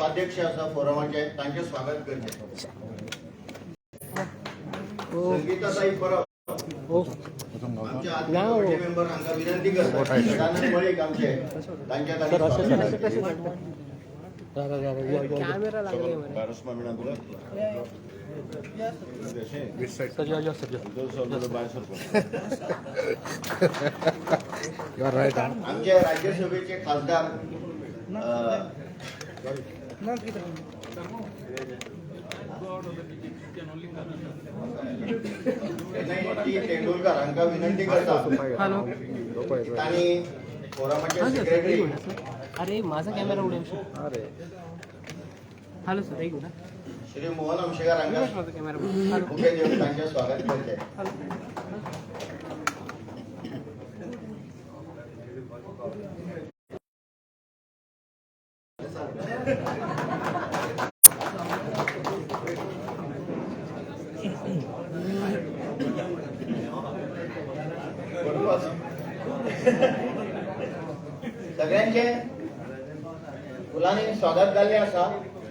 उपाध्यक्ष असा फोरमाचे तांचे स्वागत करते. संगीताताई परब आमच्या आदले मेंबर हांगा विनंती करतात. सदानंद मळीक आमचे तांच्या कॅमेरा लागले आमचे राज्यसभेचे खासदार तेंडुलकर हांका विनंती करता आणि फोरमाचे सेक्रेटरी. अरे माझा कॅमेरा उडेल. अरे हॅलो सर ऐकू ना. श्री मोहन अंशेकर हांका मुख्य देऊन तांचे स्वागत करते. सगळ्यांचे फुलांनी स्वागत जाल्ले आसा.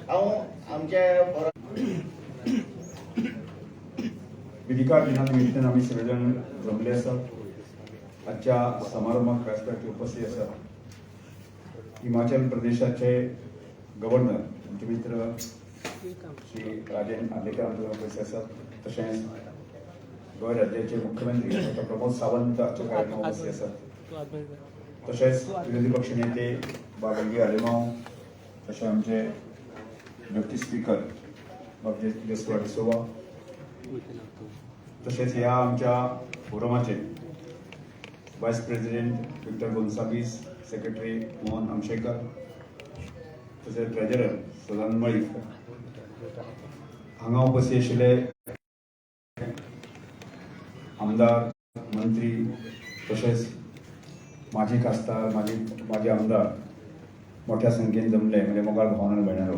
हांव आमचे विधिकार दिना निमित्तान आमी सगळे जाण जमले आसात. आजच्या समारंभाक व्यासपीठाचेर उपस्थित आसात हिमाचल प्रदेशाचे गव्हर्नर आमचे मित्र श्री राजेन आर्लेकर आमचे उपस्थित आसात. तशेंच गोंय राज्याचे मुख्यमंत्री डॉ. प्रमोद सावंत आमच्या कार्यक्रमाक उपस्थित आसात. तशेंच विरोधी पक्ष नेते बाबंगी आलेमाव, तशें आमचे डेप्युटी स्पीकर बाबजी डिसोवा, तशेंच ह्या आमच्या फोरमाचे vice president Victor Gonsalves, secretary Mohan Anshekar, तशेंच ट्रेजरर सदानंद मळीक हांगा उपस्थित आशिल्ले आमदार, मंत्री, तशेंच माजी खासदार, माजी आमदार मोठ्या संख्येन जमले म्हणजे मोगाळ भावना आणि भयणारो.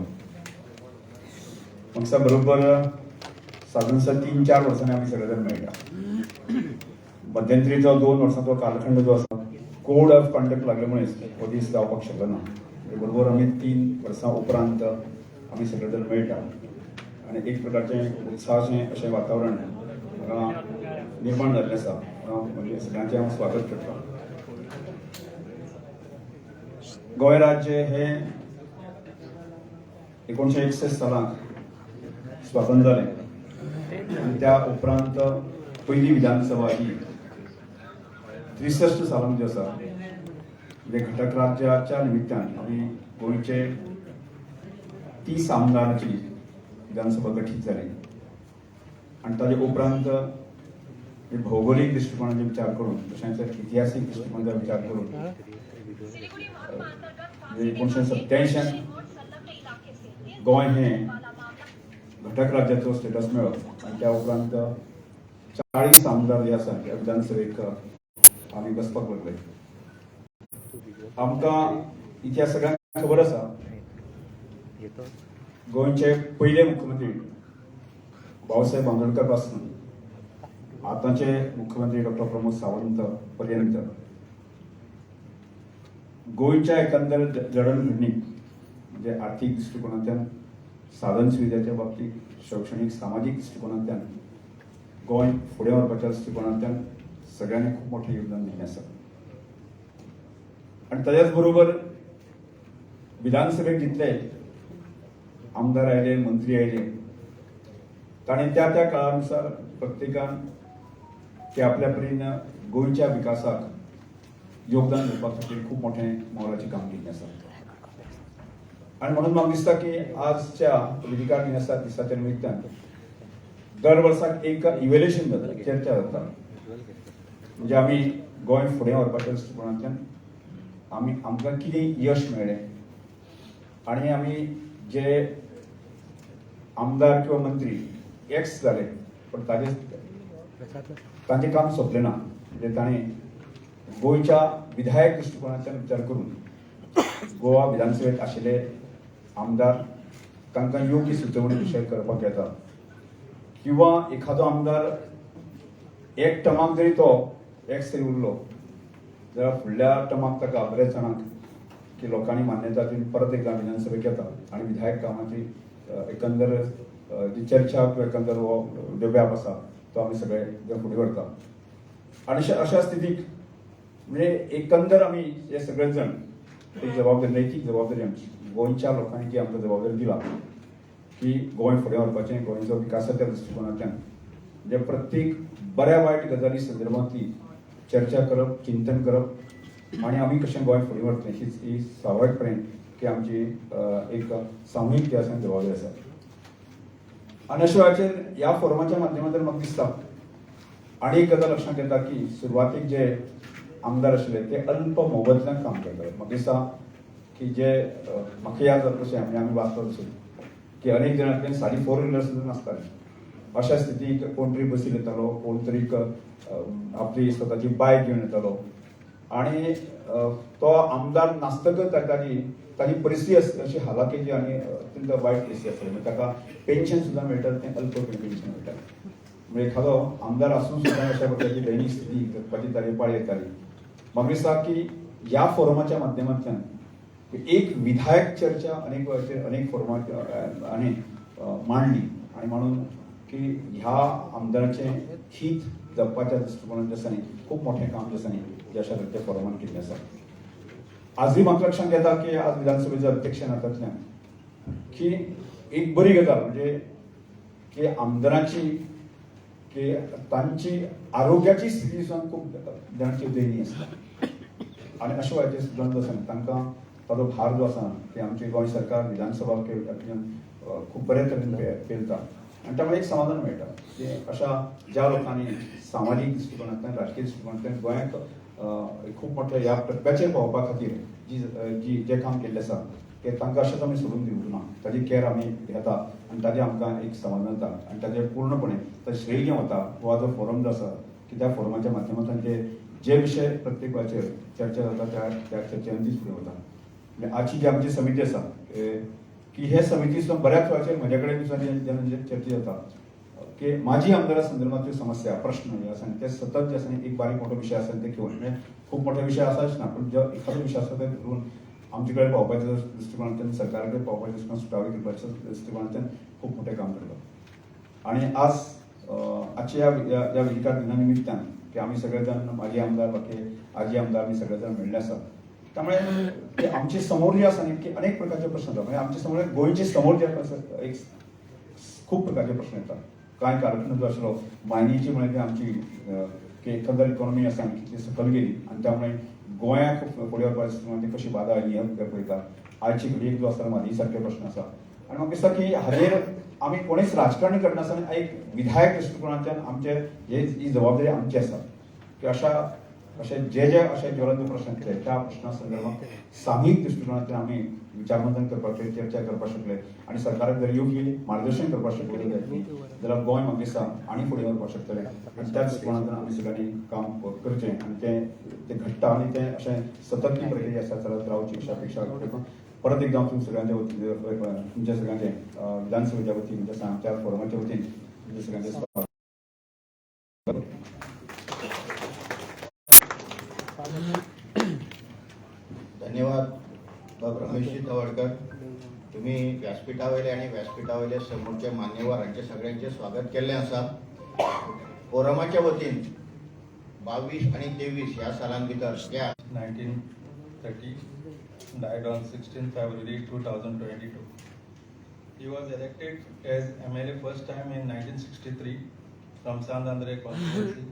म्हाका बरोबर साधारणतः 3-4 वर्सांनी आमी सगळे जाण मेळटा. मध्यंतरीचो 2 वर्सांचो कालखंड जो आसा कोड ऑफ कंडक्ट लागले हो दीस जावपाक शकलो ना. बरोबर आमी 3 वर्सां उपरांत आमी सगळे जाण मेळटा आनी एक प्रकारचें उत्साहाचें अशें वातावरण निर्माण जाल्लें आसा. म्हणजे सगळ्यांचें हांव स्वागत करता. गोंय राज्य हे 1961 सालांत स्वातंत्र्य जालें आनी त्या उपरांत पयली विधानसभा ही 63 सालांत जी आसा म्हणजे घटक राज्याच्या निमित्तान आमी गोंयचे 30 आमदारांची विधानसभा गठीत जाली आनी ताजे उपरांत भौगोलीक दृश्टिकोनाचो विचार करून तशेंच इतिहासीक दृश्टिकोनाचो विचार करून 1987 गोंय हें घटक राज्याचो स्टेटस मेळ्ळो आनी त्या उपरांत 40 आमदार जे आसा त्या विधानसभेक आमी बसपाक लागले. आमकां इतिहास सगळ्यांक खबर आसा गोंयचे पयले मुख्यमंत्री भाऊसाहेब बांदोडकर पासून आतांचे मुख्यमंत्री डॉ. प्रमोद सावंत पर्यंत गोंयच्या एकंदर जडणघडणीक म्हणजे आर्थीक दृश्टिकोनांतल्यान, साधन सुविधाच्या बाबतीत, शैक्षणिक सामाजीक दृश्टिकोनांतल्यान गोंय फुडें व्हरपाच्या दृश्टिकोनांतल्यान सगळ्यांनी खूब मोठें योगदान दिल्लें आसा. आनी ताच्याच बरोबर विधानसभेक जितले आमदार आयले, मंत्री आयले, ताणें त्या त्या काळानुसार प्रत्येकान ते आपल्या परीन गोंयच्या विकासाक योगदान दिवपा खातीर खूब मोठें मोलाचें काम केल्लें आसा. आनी म्हणून म्हाका दिसता की आजच्या विधिकार दिसाच्या निमित्तान दर वर्साक एक इव्हॅल्युएशन जाता, चर्चा जाता. म्हणजे आमी गोंय फुडें व्हरपाच्या दृश्टिकोनांतल्यान आमकां कितें यश मेळ्ळें आनी आमी जे आमदार किंवा मंत्री एक्स जाले पण तांचें काम सोंपलें ना. म्हणजे ताणें गोंयच्या विधायक दृश्टिकोनांतल्यान विचार करून गोवा विधानसभेत आशिल्ले आमदार तांकां योग्य सुचोवणी विशय करपाक येता किंवा एखादो आमदार एक टर्माक जरी तो एक्स जरी उरलो जाल्यार फुडल्या टर्माक ताका बरेच जाणांक की लोकांनी मान्यता दिली परत एकदा विधानसभेत येतात आणि विधायक कामाची एकंदर जी चर्चा किंवा एकंदर देव्याप आसा तो आम्ही सगळे फुडें व्हरता. आणि अशा स्थितीत म्हणजे एकंदर आम्ही हे सगळे जण एक जबाबदारी नैतीक जबाबदारी आमची गोंयच्या लोकांनी जी आमकां जबाबदारी दिला की गोंय फुडें व्हरपाचें, गोंयचो विकासाच्या दृश्टिकोनांतल्यान म्हणजे प्रत्येक बऱ्या वायट गजाली संदर्भांतली चर्चा करप, चिंतन करप आणि आमी कशें गोंय फुडें व्हरतलें ही स्वाभाविकपणे की आमची एक सामुहीक जी आसा जबाबदारी आसा. आणि अशा वेळाचेर ह्या फोरमाच्या माध्यमांतल्यान म्हाका दिसता आनी एक गजाल लक्षांत येता की सुरवातीक जे आमदार आशिल्ले ते अल्प मोबदल्यान काम करताले. म्हाका दिसता की जे म्हाका याद जाता तशें आमी वाचता तशें की अनेक जणांतल्यान साडी 4 व्हिलर सुद्दां नासताली. अशा स्थितीक कोण तरी बसीन येतालो, कोण तरी आपली स्वताची बायक घेवन येतालो आणि तो आमदार नासतकच ताची परिस्थिती अशी हालाकेची आणि अत्यंत वायट परिस्थिती आसताली. म्हणजे ताका पेन्शन सुद्दां मेळटा तें अल्प पेन्शन मेळटा. म्हणजे एखादो आमदार आसून सुद्दां अशा प्रकारची दैनीक स्थिती जगपाची ताची पाळी येताली. म्हाका दिसता की ह्या फोरमाच्या माध्यमांतल्यान एक विधायक चर्चा अनेक फोरमात आणि मांडली आणि म्हणून की ह्या आमदाराचें हित जपपाच्या दृश्टिकोनांत दिसांनी खूप मोठें काम दिसांनी जे अशा त्या फोरमान केल्लें आसा. आजूय म्हाका लक्षांत येता की आज विधानसभेच्या अध्यक्ष नात्यांतल्यान की एक बरी गजाल म्हणजे की आमदारांची की तांची आरोग्याची स्थिती सुद्दां खूब जाणांची दयनीय आसता आणि अशा वेळाचेर सुद्दां दिसांनी तांकां ताजो भार जो आसा की आमची गोंय सरकार विधानसभा खूप बऱ्या तरेन पेलता आणि त्यामुळे एक समाधान मेळटा की अशा ज्या लोकांनी सामाजीक दृश्टिकोनांतल्यान राजकीय दृश्टिकोनांतल्यान गोंयांत खूप मोठ्या ह्या टप्प्याचेर पावपा खातीर जे काम केल्लें आसा ते तांकां अशेंच आमी सोडून दिवंक ना. ताजी केअर आमी घेता आणि ताजें आमकां एक समाधान जाता आणि ताजें पूर्णपणे ताजें श्रेय घेवन वता. हो जो फोरम जो आसा की त्या फोरमाच्या माध्यमांतल्यान जे विशय प्रत्येक वेळाचेर चर्चा जाता त्या चर्चेन दीस फुडें वता. म्हणजे आजची जी आमची समिती आसा की हे समिती सुद्दां बऱ्याच वेळाचेर म्हजे कडेन जेन्ना चर्चा जाता की माझी आमदारा संदर्भातल्यो समस्या प्रश्न जे आसा ते सतत जे आसा एक बारीक मोठो विशय आसा ते घेवन म्हणजे खूप मोठे विशय आसाच ना पूण जो एखादो विशय आसा ते धरून आमचे कडेन पावपाच्या दृश्टिकोनांतल्यान सरकारा कडेन पावपाच्या दृश्टिकोनांतल्यान सुटावे करपाच्या दृश्टिकोनांतल्यान खूप मोठें काम करता. आणि आज आजच्या ह्या वेदिका दिना निमित्तान की आमी सगळे जाण माजी आमदार बाकी आजी आमदार आमी सगळे जाण मेळ्ळे आसा. त्यामुळे आमचे समोर जे आसा की अनेक प्रकारचे प्रश्न येतात. म्हणजे आमच्या समोर गोंयचे समोर जे एक खूप प्रकारचे प्रश्न येतात. कांय कालखंड जो आशिल्लो मायनीची म्हणजे आमची एकंदर इकॉनॉमी आसा ती सकल गेली आणि त्यामुळे गोंयाक फुडें वचपाची कशी बाधा आयली हें पळयता. आयची घडयेक जो आसा मादी सारके प्रश्न आसा आणि म्हाका दिसता की हाजेर आमी कोणीच राजकारणी करनासतना एक विधायक दृश्टिकोनांतल्यान आमचे ही जबाबदारी आमची आसा की अशे जे अशे ज्वलंत प्रश्न केले त्या प्रश्ना संदर्भात सामूहिक दृश्टिकोनांतल्यान आमी विचारमंथन करपाक चर्चा करपाक शकले आणि सरकाराक जर योग्य मार्गदर्शन करपाक शकले जाल्यार गोंय म्हाका दिसता आनी फुडें वचपाक शकतलें आणि त्या दृश्टिकोनांतल्यान आमी सगळ्यांनी काम करचें आणि ते घडटा आणि ते अशें सतत ती प्रक्रिया आसा चलत रावची अशा अपेक्षा परत एकदा तुमच्या सगळ्यांच्या वतीन तुमच्या सगळ्यांचे विधानसभेच्या वतीन जसं आमच्या फोरमाच्या वतीन तुमच्या सगळ्यांचे स्वागत. धन्यवाद बाब रमेशजी तवडकर. तुम्ही व्यासपीठावयले आणि व्यासपीठावयले समोरच्या मान्यवरांचे सगळ्यांचे स्वागत केल्लें आसा. फोरमाच्या वतीन 22 आणि 23 ह्या सालां भितर 1930 died on 16 February 2022. He was elected as MLA first time in 1963 from Sandandre constituency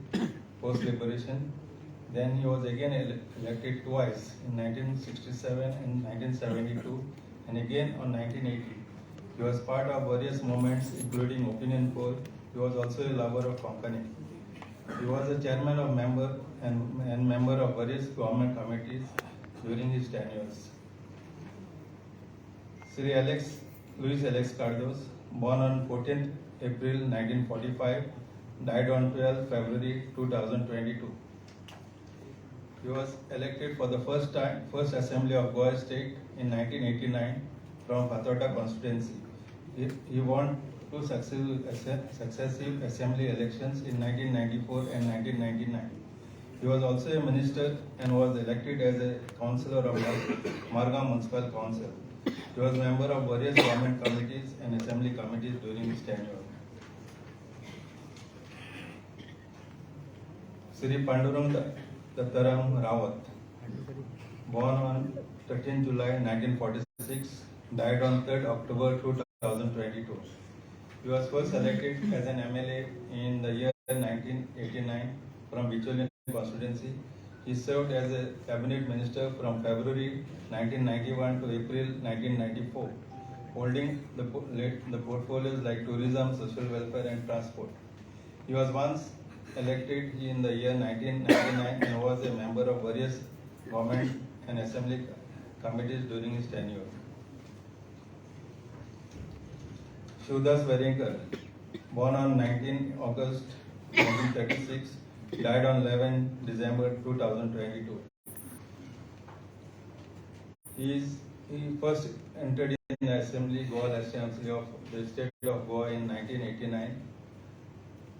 post liberation. Then he was again elected twice in 1967 and 1972 and again on 1980. He was part of various movements including opinion poll. He was also a lover of company. He was a chairman of member of various government committees during his tenures. Sri Luis Alex Cardos, born on 14th April 1945, died on 12th February 2022. He was elected for the first assembly of Goa state in 1989 from Fatota constituency. He won 2 successive assembly elections in 1994 and 1999. He was also a minister and was elected as a councillor of Margam Municipal Council. He was member of various government committees and assembly committees during his tenure. Sri Pandurang Dattaram Rawat, born on 13 July 1946, died on 3rd October 2022. He was first elected as an MLA in the year 1989 from Bicholi constituency. He served as a cabinet minister from February 1991 to April 1994, holding the portfolios like tourism, social welfare and transport. He was once elected in the year 1999 and was a member of various government and assembly committees during his tenure. Shivdas Verinkar, born on 19 August 1936, died on 11 December 2022. He first entered in the Assembly, Goa Assembly of the State of Goa in 1989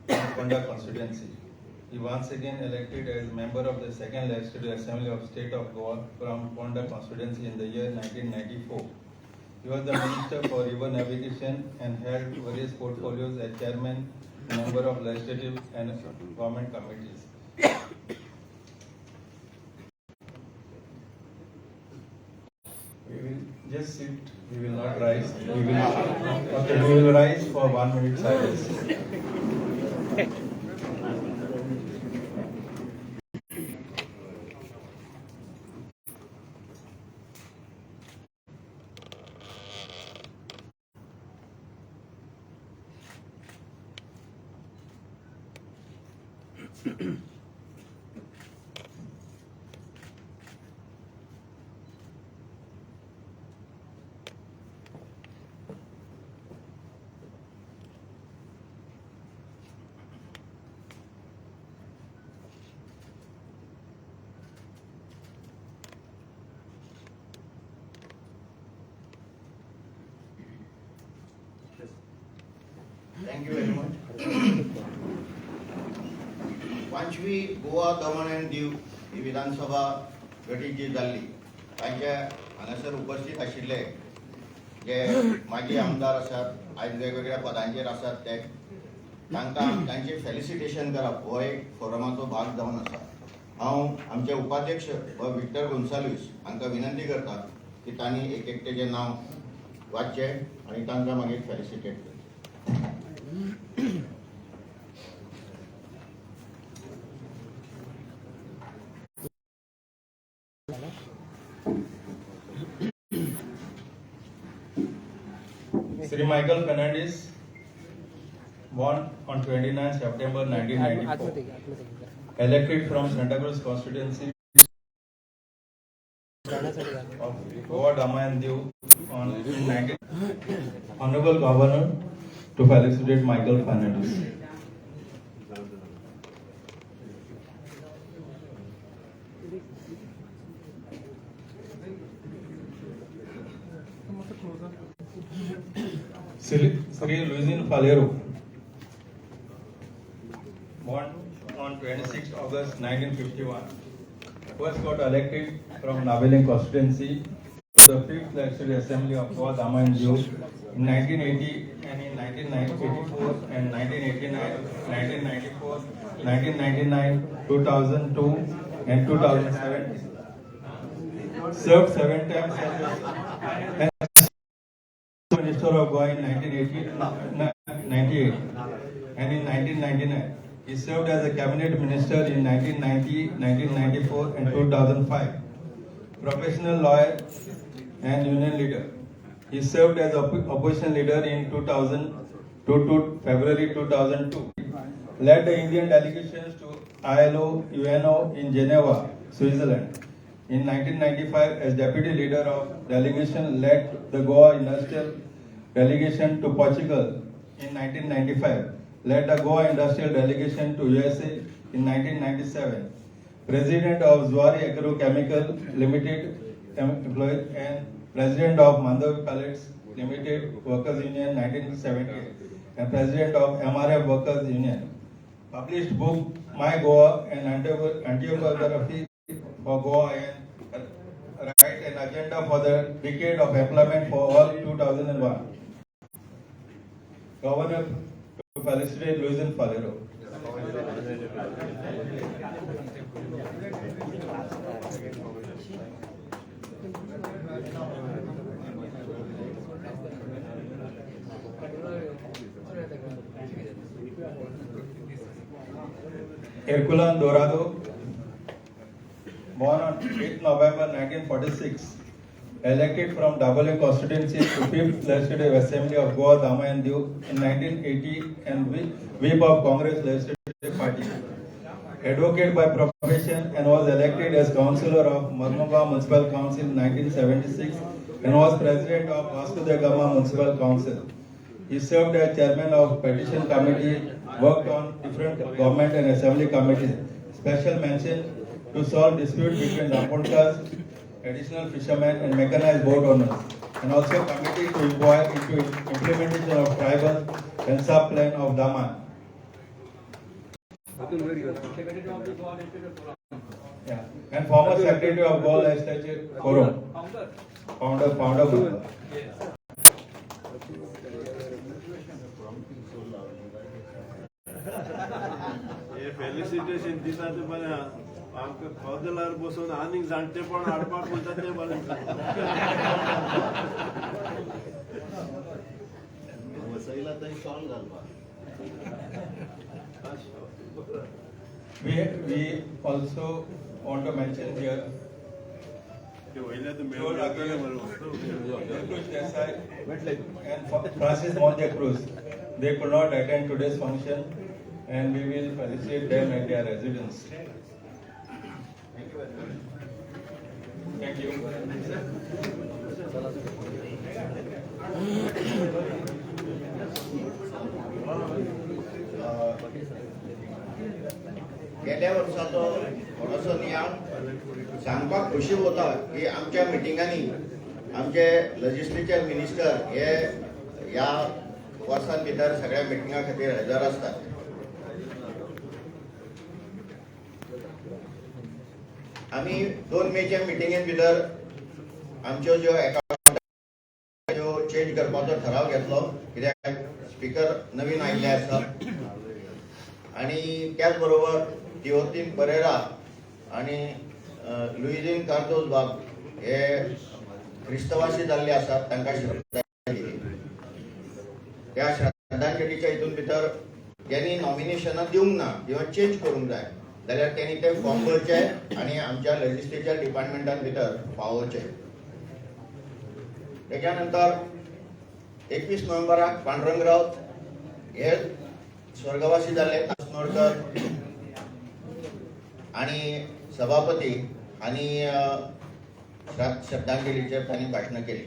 from Ponda constituency. He once again elected as member of the 2nd Legislative Assembly of State of Goa from Ponda constituency in the year 1994. He was the Minister for River Navigation and held various portfolios as chairman, member of legislative and government committees. We will just sit, we will not rise. We will rise for 1 minute silence. Thank you very much. पांचवी Goa Daman end Diu ही विधानसभा गटीत जी जाल्ली तांच्या हांगासर उपस्थित आशिल्ले जे माजी आमदार आसात आयज वेगवेगळ्या पदांचेर आसात ते तांकां तांचे फेलिसिटेशन करप हो एक फोरमाचो भाग जावन आसा. हांव आमचे उपाध्यक्ष विक्टर गोन्साल्वीस हांकां विनंती करता की तांणी एक एकट्याचें नांव वाचचें आनी तांकां मागीर फेलिसिटेट करचें. Sri Michael Fernandez, born on 29 September 1994, elected from Santa Cruz constituency of Goa, Daman and Diu on 19. Honorable Governor to felicitate Michael Fernandez. Sri Luizin Falero, born on 26 August 1951, first got elected from Nabeling constituency to the 5th Legislative Assembly of Goa, Daman and Diu in 1980 and in 1984 and 1989, 1994, 1999, 2002 and 2007. Served 7 terms as Minister of Goa in 1998 and in 1999. He served as a cabinet minister in 1990, 1994 and 2005. Professional lawyer and union leader. He served as opposition leader in 2000 to February 2002. Led the Indian delegations to ILO, UNO in Geneva, Switzerland. In 1995, as deputy leader of delegation, led the Goa industrial delegation to Portugal in 1995. Led the Goa industrial delegation to USA in 1997. President of Zuari Agrochemical Limited employee and president of Mandavi Pellets Limited Workers Union 1978 and president of MRF Workers Union published book My Goa and Angiography for Goa and write an agenda for the decade of employment for all 2001. Governor to felicitate Luis Falero. Herculano Dorado, born on 8 November 1946, elected from AA constituency to 5th Legislative Assembly of Goa, Dama and Diu in 1980 and Whip of Congress Legislative Party. Advocate by profession and was elected as Councillor of Marmugao Municipal Council in 1976 and was President of Vasco da Gama Municipal Council. He served as Chairman of Petition Committee, worked on different government and assembly committees. Special mention to solve dispute between Rampunkas, additional fishermen and mechanized boat owners, and also committee to inquire into implementation of tribal and sub-plan of Daman. Yeah. And former Secretary of Goa Legislature Forum. Founder member. Felicitation दिता ते बरे आमकां कौदलार बसून आनीक जाणटे पण हाडपाक म्हणटा ते बरे वसईला तरी शॉल घालपा. We also want to mention here ते वयले ते मेळ लागले and Francis Monte Cruz. They could not attend today's function and we will felicitate them at their residence. Thank you. गेल्या वर्षाचो थोडोसो नियाळ सांगपाक खुशी होता की आमच्या मिटिंगांनी आमचे लेजिस्लेचर मिनिस्टर हे ह्या वर्सां भितर सगळ्या मिटिंगा खातीर हजर आसतात. आमी 2 मेच्या मिटिंगे भितर आमच्यो ज्यो ज्यो चेंज करपाचो ठराव घेतलो कित्याक स्पीकर नवीन आयिल्ले आसात आणि त्याच बरोबर तिओतीन परेरा आणि लुइजीन कार्दोज बाब हे क्रिस्तवासी जाल्ले आसात तांकां श्रद्धांजली. त्या श्रद्धांजलीच्या हितून भितर त्यांनी नॉमिनेशनां दिवंक ना किंवा चेंज करूंक जाय जाल्यार त्यांनी ते फॉर्म भरचे आणि आमच्या लेजिस्लेचर डिपार्टमेंटान भितर पावोवचे. त्याच्यानंतर 21 नोव्हेंबराक पांडुरंग रावत हे स्वर्गवासी जाल्ले कासनोडकर आणि सभापती आणि श्रद्धांजलीचेर तांणी भाशणां केली.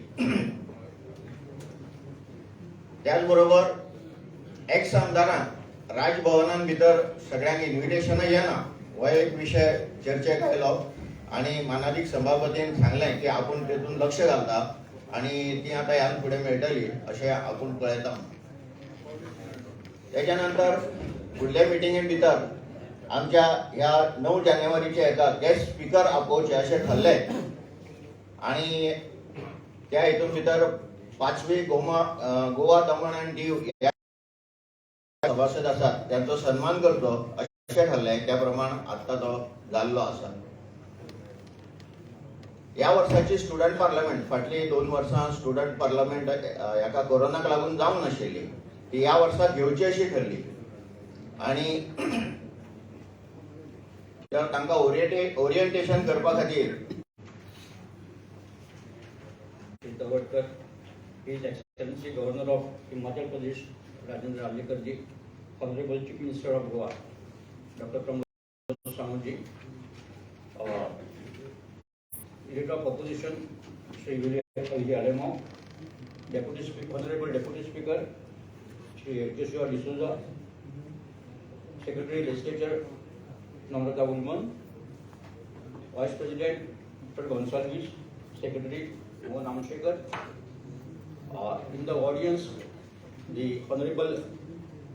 त्याच बरोबर एक्स आमदारांक राजभवनान भितर सगळ्यांक इन्व्हिटेशनां येना हो एक विशय चर्चेक आयलो आणि मानाधीक सभापतीन सांगलें की आपूण तेतून लक्ष घालता आणि ती आतां ह्यान फुडें मेळटली अशें आपूण पळयता. त्याच्यानंतर फुडल्या मिटिंगे भितर आमच्या ह्या 9 जानेवारीच्या एका गेस्ट स्पीकर आपोवचे अशें ठरलें आणि त्या हितून भितर 5वी गोवा दमण आनी दीव सभासद आसात त्यांचो सन्मान करचो अशें ठरलें. त्या प्रमाण आत्तां तो जाल्लो आसा. ह्या वर्साची स्टुडंट पार्लमेंट फाटली 2 वर्सां स्टुडंट पार्लमेंट हेका कोरोनाक लागून जावंक नाशिल्ली ती ह्या वर्सा घेवची अशी ठरली आणि तांकां ओरिएंटेशन करपा खातीर Tawakar, His Excellency Governor of Himachal Pradesh, Rajendra Alikarji, Honorable Chief Minister of Goa, Dr. Pramod Samuji, Leader of Opposition, Sri William Alemo, Honorable Deputy Speaker, Sri Joshua D'Souza, Secretary Legislature, Namrata Woolman, Vice President, Dr. Gonsalves, Secretary, Goan Amshekar. In the audience, the honorable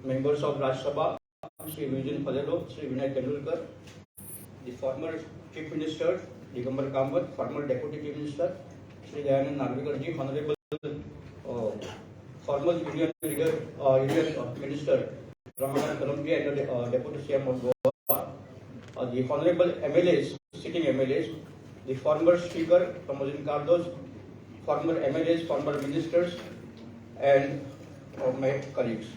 members of Rajya Sabha, Sri Vijay Padelo, Sri Vinay Tendulkar, the former Chief Minister, Digambar Kamath, former Deputy Chief Minister, Sri Dayanand Narvikarji, Honorable former Union Leader, Union Minister, Ramanan Kalamji, and the Deputy CM of Goa, the Honorable MLAs, sitting MLAs, the former Speaker, Pramodin Kardos, former MLAs, former Ministers, and my colleagues.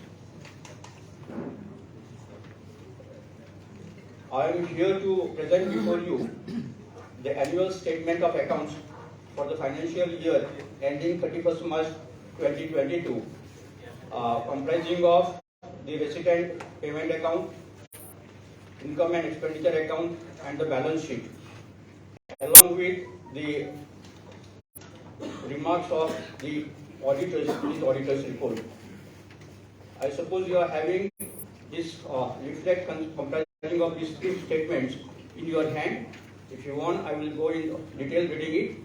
I am here to present before you the annual statement of accounts for the financial year ending 31st March 2022, comprising of the resident payment account, income and expenditure account, and the balance sheet, along with the remarks of the auditors, this auditor's report. I suppose you are having this leaflet comprising of these three statements in your hand. If you want, I will go in detail reading it,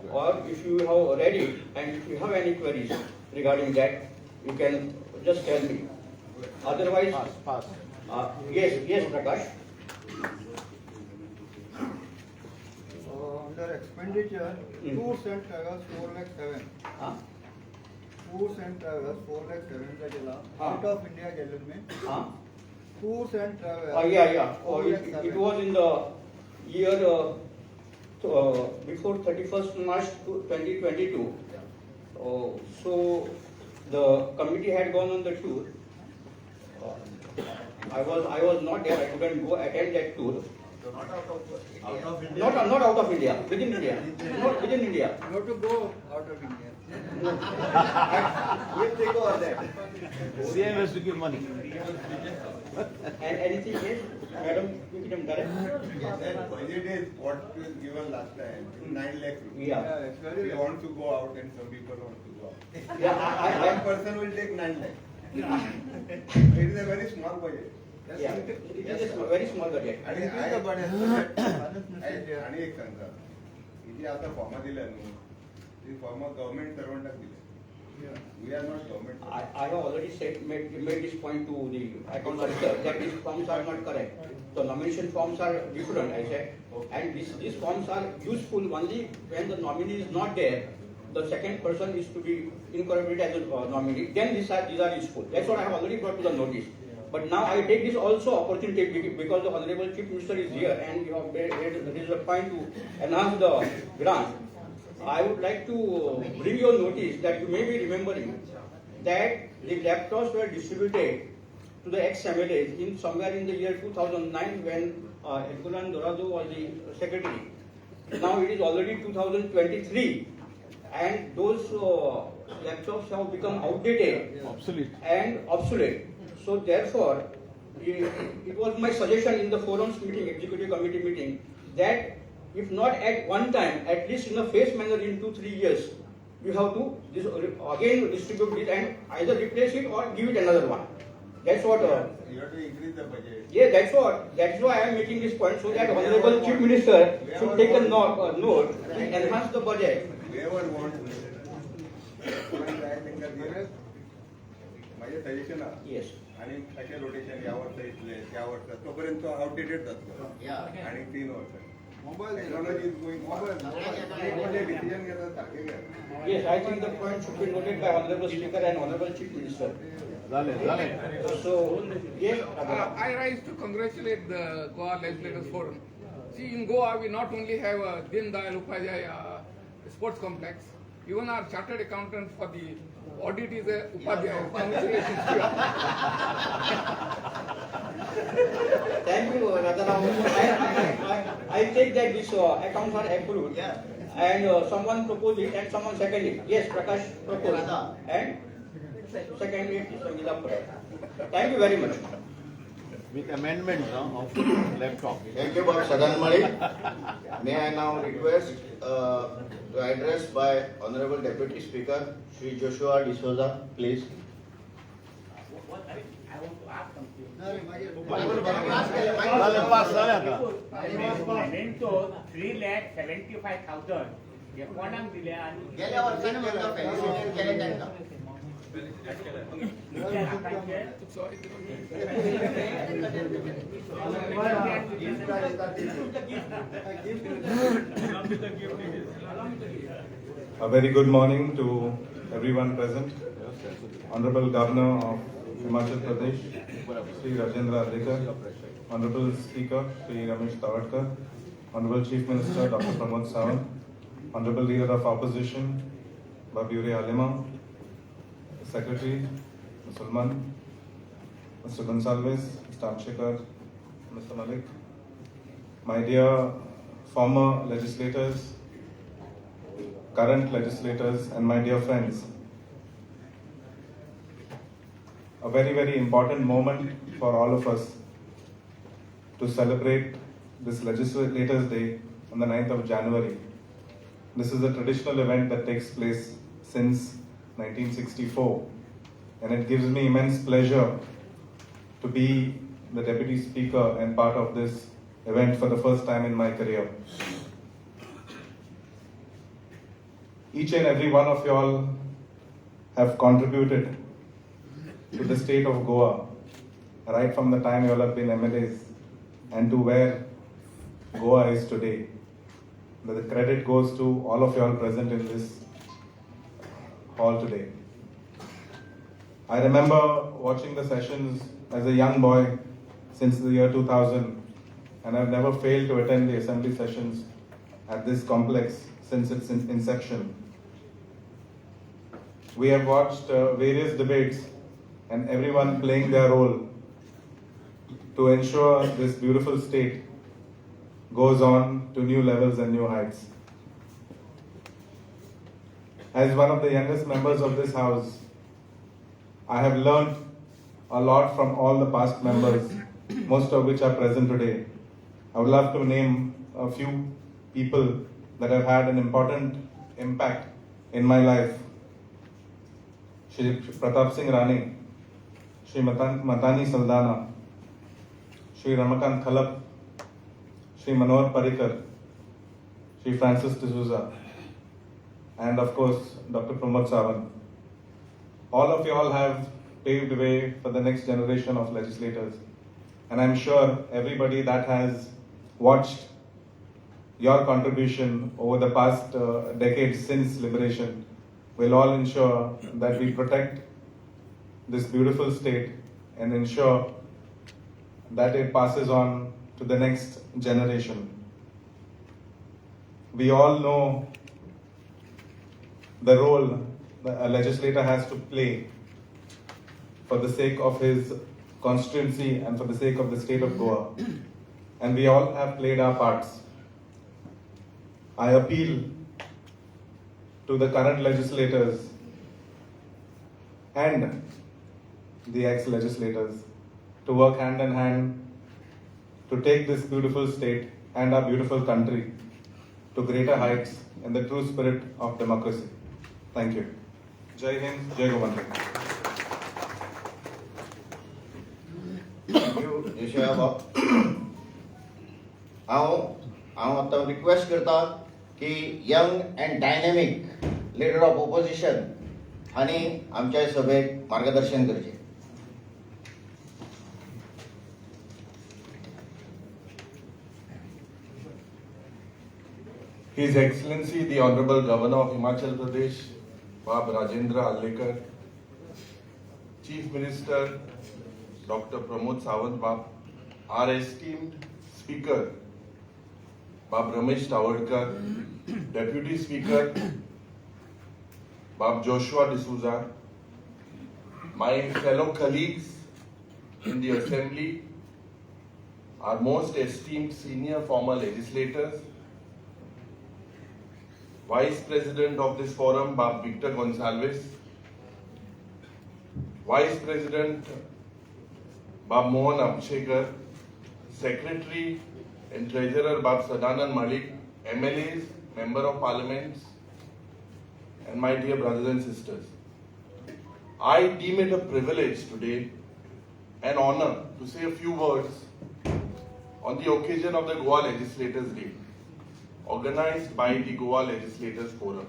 or if you have read it and if you have any queries regarding that, you can just tell me. Otherwise, pass. Yes, Prakash. Under expenditure, tours and travels 4,07,000. Tours and travels 4,07,000 का चला. Out of India चलन में. Tours and travels. Yeah. It was in the year before 31st March 2022. So the committee had gone on the tour. I was not there. I couldn't go attend that tour. Not out of India. Not out of India. Within India. Not within India. Not to go out of India. We'll take over that. CM has to give money. And anything else, Madam? That budget is what was given last time, 9 lakh rupees. Yeah. It's very We want to go out and some people want to go out. Yeah, One person will take 9 lakh. It is a very small budget. Yeah, it is a very small budget. आणि Increase the budget. आणि एक सांगता इथे आता फॉर्मा दिल्या न्हू ती फॉर्मा गव्हर्नमेंट सर्वंटाक दिल्या we are not government I have already made this point to the account auditor that these forms are not correct. The nomination forms are different, I said, and these forms are useful only when the nominee is not there. The second person is to be incorporated as a nominee. Then these are useful. That's what I have already brought to the notice. But now I take this also opportunity because the Honorable Chief Minister is here and you have raised a point to enhance the grant. I would like to bring your notice that you may be remembering that the laptops were distributed to the ex-MLAs in somewhere in the year 2009 when Goan was the secretary. Now it is already 2023 and those laptops have become outdated and obsolete. So therefore, it was my suggestion in the forums meeting, executive committee meeting, that if not at one time, at least in a phased manner in 2-3 years, you have to again distribute it and either replace it or give it another one. That's what. You have to increase the budget. Yeah, that's what. That's why I am making this point so that Honorable Chief Minister should take a note and enhance the budget. Whoever wants माझे suggestion आहे Yes. आणि असे rotation या वर्षा इथले त्या वर्षात तोपर्यंत outdated जातो आणि 3 वर्ष technology is going mobile decision घेतात सारखे घ्या Yes, I think the point should be noted by Honorable Speaker and Honorable Chief Minister. So, yes, I rise to congratulate the Goa Legislators Forum. See, in Goa, we not only have a Din Dayal Upadhyaya sports complex, even our chartered accountant for the audit is a Upadhyaya. Congratulations to you. thank you, Radharao. I take that these accounts are approved. Yeah. And someone proposed it and someone seconded it. Yes, Prakash proposed. And seconded it, Sangeeta Patel. Thank you very much. With amendment of laptop. Thank you, Bob Sadanmali. May I now request to address by Honorable Deputy Speaker, Sri Joshua D'Souza, please. Memento 3,75,000 हे कोणाक दिले आणि गेल्या वर्षाने felicitate केले त्यांना A very good morning to everyone present. Honorable Governor of Himachal Pradesh, Sri Rajendra Adekar, Honorable Speaker, Sri Ramesh Tawadkar, Honorable Chief Minister, Dr. Pramod Sawant, Honorable Leader of Opposition, Babure Alema, Secretary, Musulman, Mr. Gonsalves, Mr. Amshekar, Mr. Malik, my dear former legislators, current legislators, and my dear friends. A very, very important moment for all of us to celebrate this Legislators' Day on the 9th of January. This is a traditional event that takes place since 1964, and it gives me immense pleasure to be the Deputy Speaker and part of this event for the first time in my career. Each and every one of y'all have contributed to the state of Goa, right from the time y'all have been MLAs and to where Goa is today. The credit goes to all of y'all present in this hall today. I remember watching the sessions as a young boy since the year 2000, and I've never failed to attend the assembly sessions at this complex since its inception. We have watched various debates and everyone playing their role to ensure this beautiful state goes on to new levels and new heights. As one of the youngest members of this house, I have learned a lot from all the past members, most of which are present today. I would love to name a few people that have had an important impact in my life. Shri Pratap Singh Rane, Shri Matani Saldana, Shri Ramakant Khalap, Shri Manohar Parikar, Shri Francis D'Souza, and of course Dr. Pramod Sawant. All of you all have paved the way for the next generation of legislators, and I'm sure everybody that has watched your contribution over the past decades since liberation will all ensure that we protect this beautiful state and ensure that it passes on to the next generation. We all know the role that a legislator has to play for the sake of his constituency and for the sake of the state of Goa. And we all have played our parts. I appeal to the current legislators and the ex-legislators to work hand in hand to take this beautiful state and our beautiful country to greater heights in the true spirit of democracy. Thank you. Jai Hind, Jai Goan. Thank you, Yeshua Bob. हांव आतां request करता की young end dynamic leader of opposition हांणी आमच्या सभेक मार्गदर्शन करचें. His Excellency the Honorable Governor of Himachal Pradesh, Bab Rajendra Adekar, Chief Minister Dr. Pramod Sawant Bab, our esteemed Speaker Bab Ramesh Tawadkar, Deputy Speaker Bab Joshua D'Souza, my fellow colleagues in the Assembly, our most esteemed senior former legislators, Vice President of this forum, Bab Victor Gonsalves, Vice President Bab Mohan Abshekar, Secretary and Treasurer Bab Sadanand Malik, MLAs, Member of Parliaments, and my dear brothers and sisters. I deem it a privilege today, an honor to say a few words on the occasion of the Goa Legislators' Day, organized by the Goa Legislators Forum.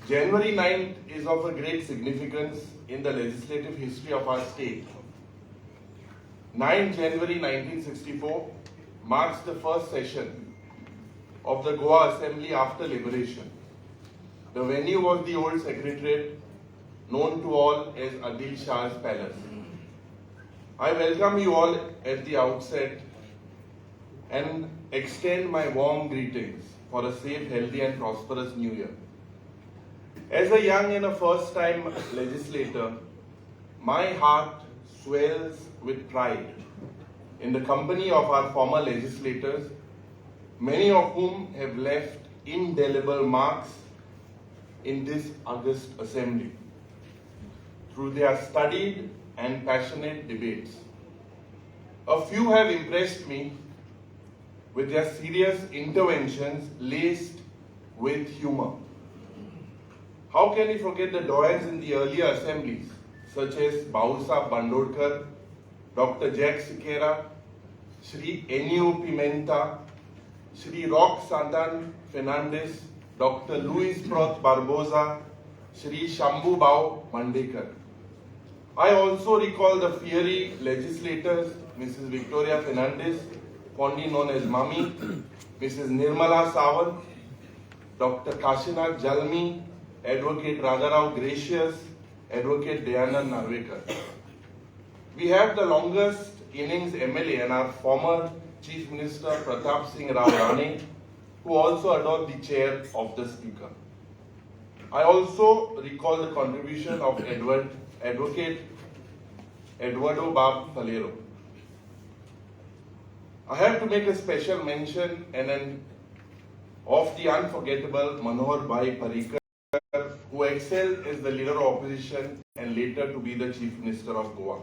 January 9th is of a great significance in the legislative history of our state. 9 January 1964 marks the first session of the Goa Assembly after liberation. The venue was the old Secretariat, known to all as Adil Shah's Palace. I welcome you all at the outset and extend my warm greetings for a safe, healthy and prosperous new year. As a young and a first-time legislator, my heart swells with pride in the company of our former legislators, many of whom have left indelible marks in this august assembly through their studied and passionate debates. A few have impressed me with their serious interventions laced with humor. How can we forget the doyens in the earlier assemblies, such as Bahusaheb Bandodkar, Dr. Jack Sikera, Shri Ennio Pimenta, Shri Roque Santan Fernandes, Dr. Luis Proth Barbosa, Shri Shambhu Bao Mandekar. I also recall the fiery legislators, Mrs. Victoria Fernandes, fondly known as Mummy, Mrs. Nirmala Sawant, Dr. Kashinath Jalmi, Advocate Radharao Gracious, Advocate Dayanand Narvekar. We have the longest innings MLA and our former Chief Minister Pratap Singh Rao Rane, who also adopted the chair of the Speaker. I also recall the contribution of Advocate Eduardo Bab Falero. I have to make a special mention of the unforgettable Manohar Bhai Parrikar, who excelled as the leader of opposition and later to be the Chief Minister of Goa.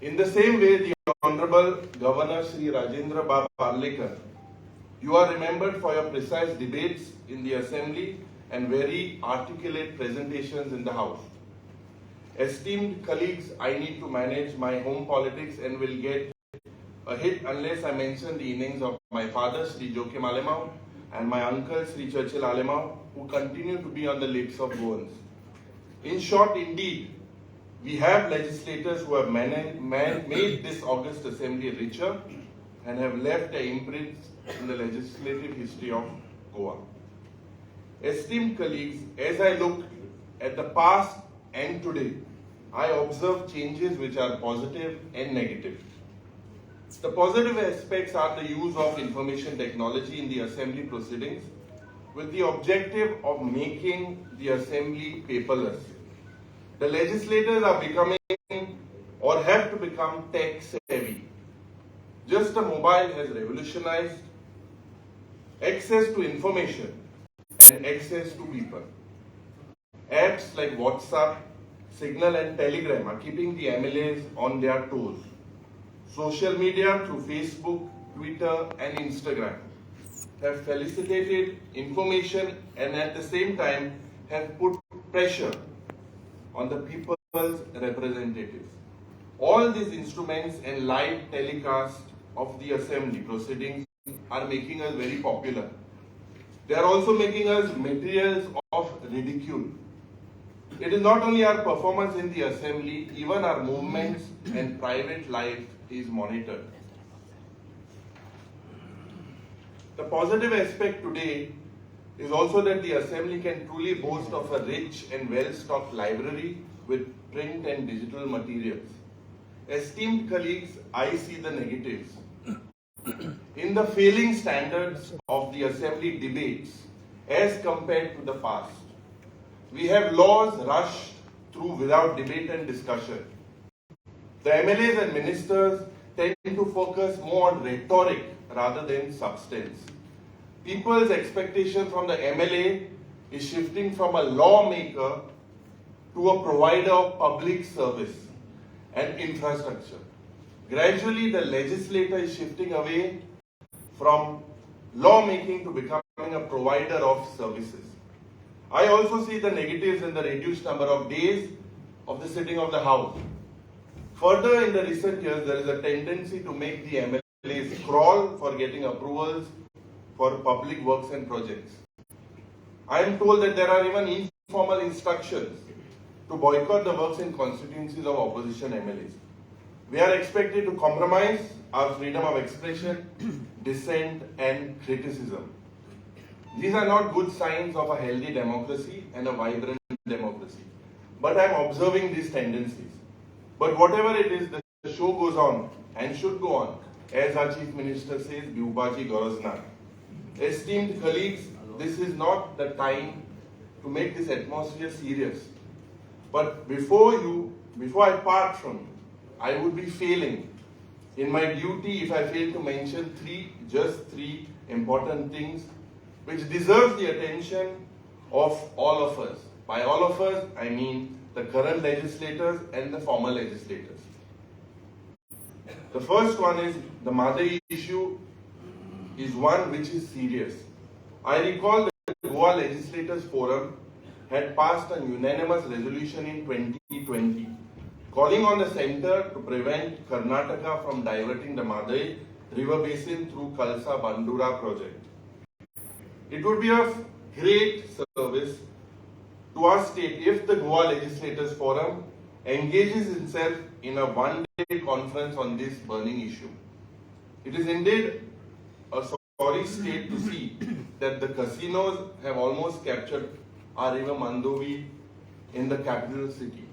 In the same way, the Honorable Governor Sri Rajendra Bab Parlekar, you are remembered for your precise debates in the Assembly and very articulate presentations in the House. Esteemed colleagues, I need to manage my home politics and will get a hit unless I mention the innings of my father, Sri Joachim Alemau, and my uncle, Sri Churchill Alemau, who continue to be on the lips of Goans. In short, indeed, we have legislators who have made this August Assembly richer and have left their imprints in the legislative history of Goa. Esteemed colleagues, as I look at the past and today, I observe changes which are positive and negative. The positive aspects are the use of information technology in the Assembly proceedings with the objective of making the Assembly paperless. The legislators are becoming or have to become tech savvy. Just a mobile has revolutionized access to information and access to people. Apps like WhatsApp, Signal and Telegram are keeping the MLAs on their toes. Social media through Facebook, Twitter and Instagram have facilitated information and at the same time have put pressure on the people's representatives. All these instruments and live telecast of the Assembly proceedings are making us very popular. They are also making us materials of ridicule. It is not only our performance in the Assembly, even our movements and private life is monitored. The positive aspect today is also that the Assembly can truly boast of a rich and well-stocked library with print and digital materials. Esteemed colleagues, I see the negatives. In the failing standards of the Assembly debates as compared to the past, we have laws rushed through without debate and discussion. The MLAs and ministers tend to focus more on rhetoric rather than substance. People's expectation from the MLA is shifting from a lawmaker to a provider of public service and infrastructure. Gradually, the legislator is shifting away from lawmaking to becoming a provider of services. I also see the negatives in the reduced number of days of the sitting of the House. Further, in the recent years, there is a tendency to make the MLAs crawl for getting approvals for public works and projects. I am told that there are even informal instructions to boycott the works in constituencies of opposition MLAs. We are expected to compromise our freedom of expression, dissent and criticism. These are not good signs of a healthy democracy and a vibrant democracy. But I am observing these tendencies. But whatever it is, the show goes on and should go on. As our Chief Minister says, Biubaji Gorozna. Esteemed colleagues, this is not the time to make this atmosphere serious. But before I part from you, I would be failing in my duty if I fail to mention just three important things which deserve the attention of all of us. By all of us, I mean the current legislators and the former legislators. The first one is the Madai issue is one which is serious. I recall the Goa Legislators Forum had passed a unanimous resolution in 2020 calling on the centre to prevent Karnataka from diverting the Madai river basin through Kalsa Bandura project. It would be of great service to our state if the Goa Legislators Forum engages itself in a one-day conference on this burning issue. It is indeed a sorry state to see that the casinos have almost captured our river Mandovi in the capital city.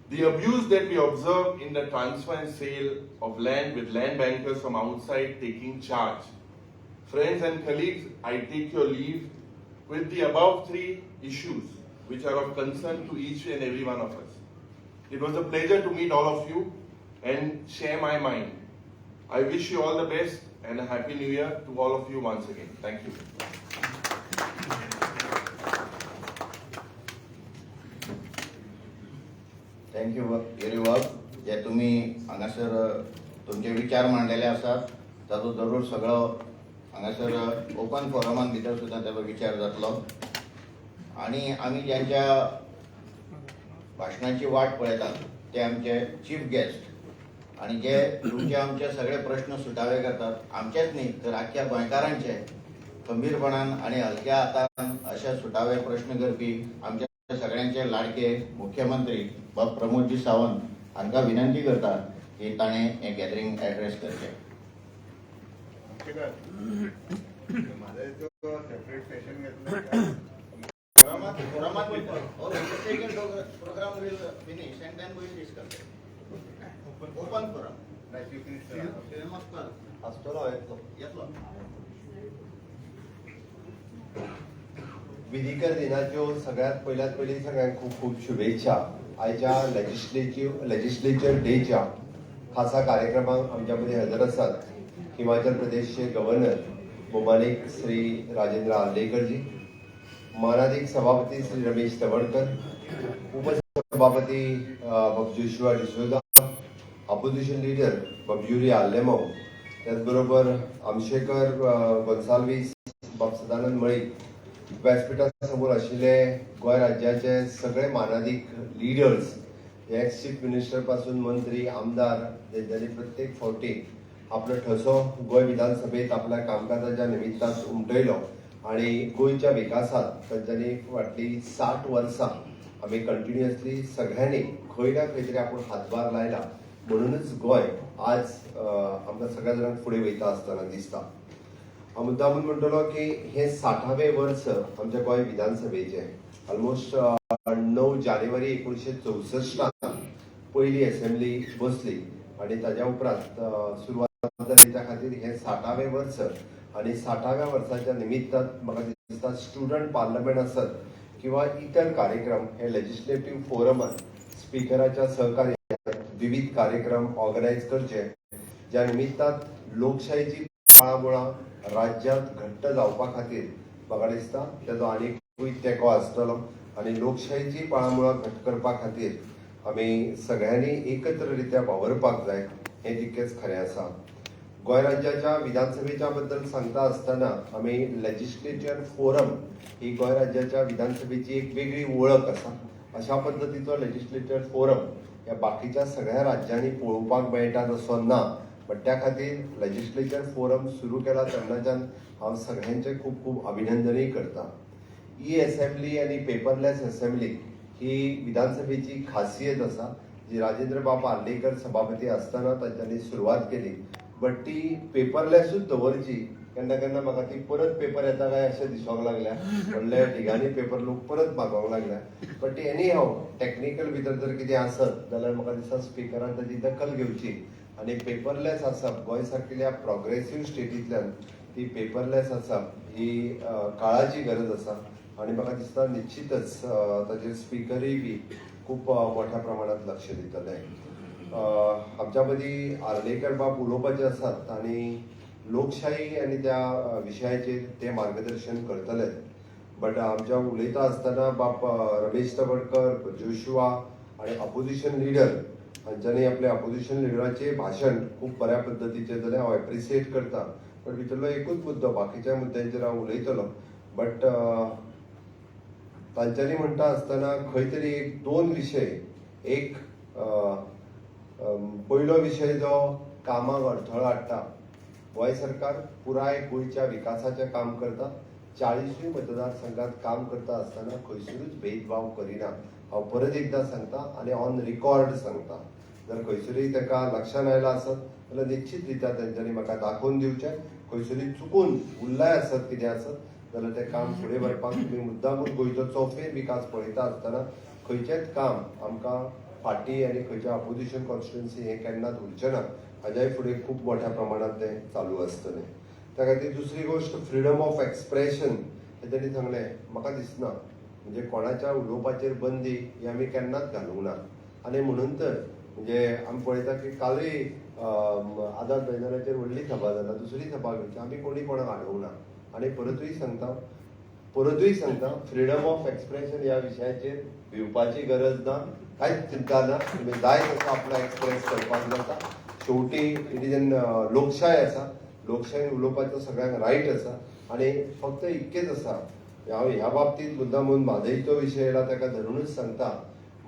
The abuse that we observe in the transfer and sale of land with land bankers from outside taking charge. Friends and colleagues, I take your leave with the above three issues which are of concern to each and every one of us. It was a pleasure to meet all of you and share my mind. I wish you all the best and a happy new year to all of you once again. Thank you. Thank you very much जे तुम्ही हांगासर तुमचे विचार मांडलेले आसात तातूंत जरूर सगळो हांगासर ओपन फोरमान भितर सुद्दां तेजो विचार जातलो आनी आमी ज्यांच्या भाशणाची वाट पळयतात ते आमचे चीफ गेस्ट आनी जे तुमचे आमचे सगळे प्रश्न सुटावे करतात आमचेच न्ही तर आख्ख्या गोंयकारांचे खंबीरपणान आनी हलक्या हातान अशे सुटावे प्रश्न करपी आमचे सगळ्यांचे लाडके मुख्यमंत्री बाब प्रमोदजी सावंत हांकां विनंती करता की ताणें हें गॅदरींग एड्रेस करचें. सेपरेट सेशन घेतलं programme will finish and then we will discuss open forum येतलो. विधिकर दिनाच्यो सगळ्यात पयली सगळ्यांक खूब खूब शुभेच्छा. आयच्या लेजिस्लेचर डेच्या खासा कार्यक्रमाक आमच्या मदीं हजर आसात हिमाचल प्रदेशचे गव्हर्नर मोमालिक श्री राजेंद्र आर्लेकरजी, मानाधिक सभापती श्री रमेश तवडकर, उपसभापती बाब जोशुआ डिसोजा, ऑपोजिशन लीडर बाब युरी आल्लेमो, त्याचबरोबर आमशेकर गोन्साल्वीस, बाब सदानंद मळीक, व्यासपीठा समोर आशिल्ले गोंय राज्याचे सगळे मानाधिक लिडर्स, एक्स चीफ मिनिस्टर पासून मंत्री आमदार जेंच्यांनी प्रत्येक फावटी आपलो ठसो गोंय विधानसभेत आपल्या कामकाजाच्या निमित्तान उमटयलो आणि गोंयच्या विकासात तांच्यांनी फाटली 60 वर्सां आमी कंटिन्युअसली सगळ्यांनी खंय ना खंय तरी आपूण हातभार लायला म्हणूनच गोंय आज आमकां सगळ्या जाणांक फुडें वयता आसतना दिसता. हांव मुद्दामून म्हणटलो की हे 60वें वर्स आमच्या गोंय विधानसभेचे. ऑलमोस्ट 9 जानेवारी 1964 पयली असेंब्ली बसली आणि ताज्या उपरांत सुरवात जाली. त्या खातीर हे 60वें वर्स आणि 60व्या वर्साच्या निमित्तान म्हाका दिसता स्टुडंट पार्लमेंट आसत किंवा इतर कार्यक्रम हे लेजिस्लेटिव्ह फोरमान स्पिकराच्या सहकार्यान विविध कार्यक्रम ऑर्गनायज करचे, ज्या निमित्तान लोकशायेची पाळामुळां राज्यांत घट्ट जावपा खातीर म्हाका दिसता तेजो आनीकूय तेंको आसतलो आणि लोकशायेची पाळामुळां घट्ट करपा खातीर आमी सगळ्यांनी एकत्र रित्या वावरपाक जाय हें तितकेंच खरें आसा. गोंय राज्याच्या विधानसभेच्या बद्दल सांगता आसतना आमी लेजिस्लेचर फोरम ही गोंय राज्याच्या विधानसभेची एक वेगळी वळख आसा. अशा पद्दतीचो लेजिस्लेचर फोरम ह्या बाकीच्या सगळ्या राज्यांनी पळोवपाक मेळटा तसो ना. पण त्या खातीर लेजिस्लेचर फोरम सुरू केला तेन्नाच्यान हांव सगळ्यांचे खूब खूब अभिनंदनय करता. ई असेंब्ली आणि पेपरलेस असेंब्ली ही विधानसभेची खासियत असा जी राजेंद्र बाबा आर्लेकर सभापती असताना त्यांनी सुरुवात केली. बट ती पेपरलेसूच दवरची. केन्ना केन्ना म्हाका ती परत पेपर येता काय अशें दिसोंक लागल्या. व्हडल्या ठिकाणी पेपर लोक परत मागोवंक लागल्या. बट ती एनी हाव टेक्निकल भितर जर कितें आसत जाल्यार म्हाका दिसता स्पिकरान ताची दखल घेवची आनी पेपरलेस आसप गोंय सारकिल्ल्या प्रोग्रेसीव स्टेटींतल्यान ती पेपरलेस आसप ही काळाची गरज आसा आनी म्हाका दिसता निश्चितच ताचेर स्पिकरूय बी खूब मोठ्या प्रमाणात लक्ष दितले. आमच्या मदीं आर्लेकर बाब उलोवपाचे आसात आनी लोकशाही आनी त्या विशयाचेर ते मार्गदर्शन करतले. बट आमच्या उलयता आसतना बाब रमेश तवडकर, जोशुआ आनी अपोजिशन लिडर हांच्यांनी आपल्या अपोजिशन लिडराचे भाशण खूब बऱ्या पद्दतीचें जाल्यार हांव एप्रिसिएट करता. बट भितरलो एकूच मुद्दो, बाकीच्या मुद्द्यांचेर हांव उलयतलो. बट तांच्यांनी म्हणटा आसतना खंय तरी एक दोन विशय, एक पयलो विशय जो कामाक अडथळो हाडटा. गोंय सरकार पुराय गोंयच्या विकासाचें काम करता. 40 मतदारसंघात काम करता आसतना खंयसरूच भेदभाव करिना. हांव परत एकदां सांगता आनी ऑन रिकॉर्ड सांगता. जर खंयसरूय ताका लक्षांत आयला आसत जाल्यार निश्चित रित्या तांच्यांनी म्हाका दाखोवन दिवचें. खंयसरूय चुकून उरलाय आसत कितें आसत जाल्यार तें काम फुडें व्हरपाक तुमी मुद्दामूच गोंयचो चौफेर विकास पळयता आसतना खंयचेंच काम आमकां फाटी आनी खंयच्या अपोजिशन कॉन्स्टिट्युएन्सी हें केन्नाच उरचें ना. हाज्याय फुडें खूब मोठ्या प्रमाणात तें चालू आसतलें. त्या खातीर दुसरी गोश्ट फ्रिडम ऑफ एक्सप्रेशन हें ताणी सांगलें. म्हाका दिसना म्हणजे कोणाच्या उलोवपाचेर बंदी ही आमी केन्नाच घालूंक ना. आनी म्हणून तर म्हणजे आमी पळयता की कालूय आझाद मैदानाचेर व्हडली सभा जाता, दुसरी सभा घेवची, आमी कोणी कोणाक आडोवंक ना. आनी परतूय सांगता फ्रिडम ऑफ एक्सप्रेशन ह्या विशयाचेर भिवपाची गरज ना, कांयच चिंता ना. तुमी जाय तसो आपलो एक्सप्रेस करपाक जाता. शेवटी इट इज एन लोकशाय आसा. लोकशायेन उलोवपाचो सगळ्यांक रायट आसा. आनी फक्त इतकेंच आसा, हांव ह्या बाबतींत मुद्दामून म्हादईचो विशय येयला ताका धरूनच सांगता.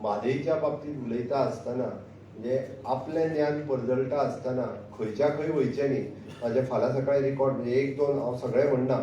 म्हादईच्या बाबतींत उलयता आसतना म्हणजे आपलें ज्ञान परजळटा आसतना खंयच्या खंय वयचें न्ही. म्हाजें फाल्यां सकाळीं रिकॉर्ड म्हणजे एक दोन हांव सगळें म्हणना,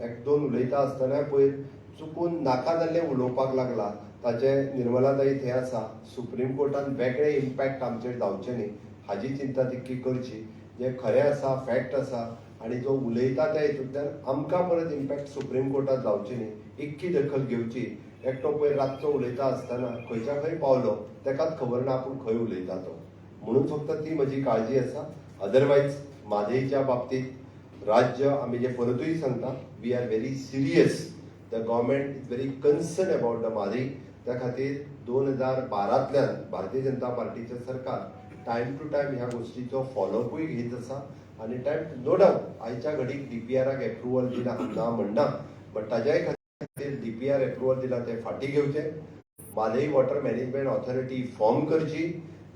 एक दोन उलयता आसतना पयर चुकून नाका जाल्लें उलोवपाक लागला. ताचें निर्मलाताई थंय आसा. सुप्रीम कोर्टान वेगळे इम्पॅक्ट आमचेर जावचे न्ही हाजी चिंता तितकी करची. जें खरें आसा, फॅक्ट आसा आनी जो उलयता त्या हितूंतल्यान आमकां परत इम्पॅक्ट सुप्रीम कोर्टात जावची न्ही इतकी दखल घेवची. एकटो पयर रातचो उलयता आसतना खंयच्या खंय पावलो तेकाच खबर ना आपूण खंय उलयता तो. म्हणून फक्त ती म्हजी काळजी आसा. अदरवायज म्हादईच्या बाबतींत राज्य आमी जे परतूय सांगता we are very serious. The government is very concern about the Mhadei. त्या खातीर 2012तल्यान भारतीय जनता पार्टीचें सरकार टायम टू टायम ह्या गोष्टीचो फॉलोअपूय घेत आसा. आनी टायम नो डावट आयच्या घडीक डीपीआराक एप्रुवल दिना ना म्हणना. बट ताज्याय खातीर डीपीआर एप्रुवल दिला ते फाटी घेवचे. Mhadei water management authority form करची.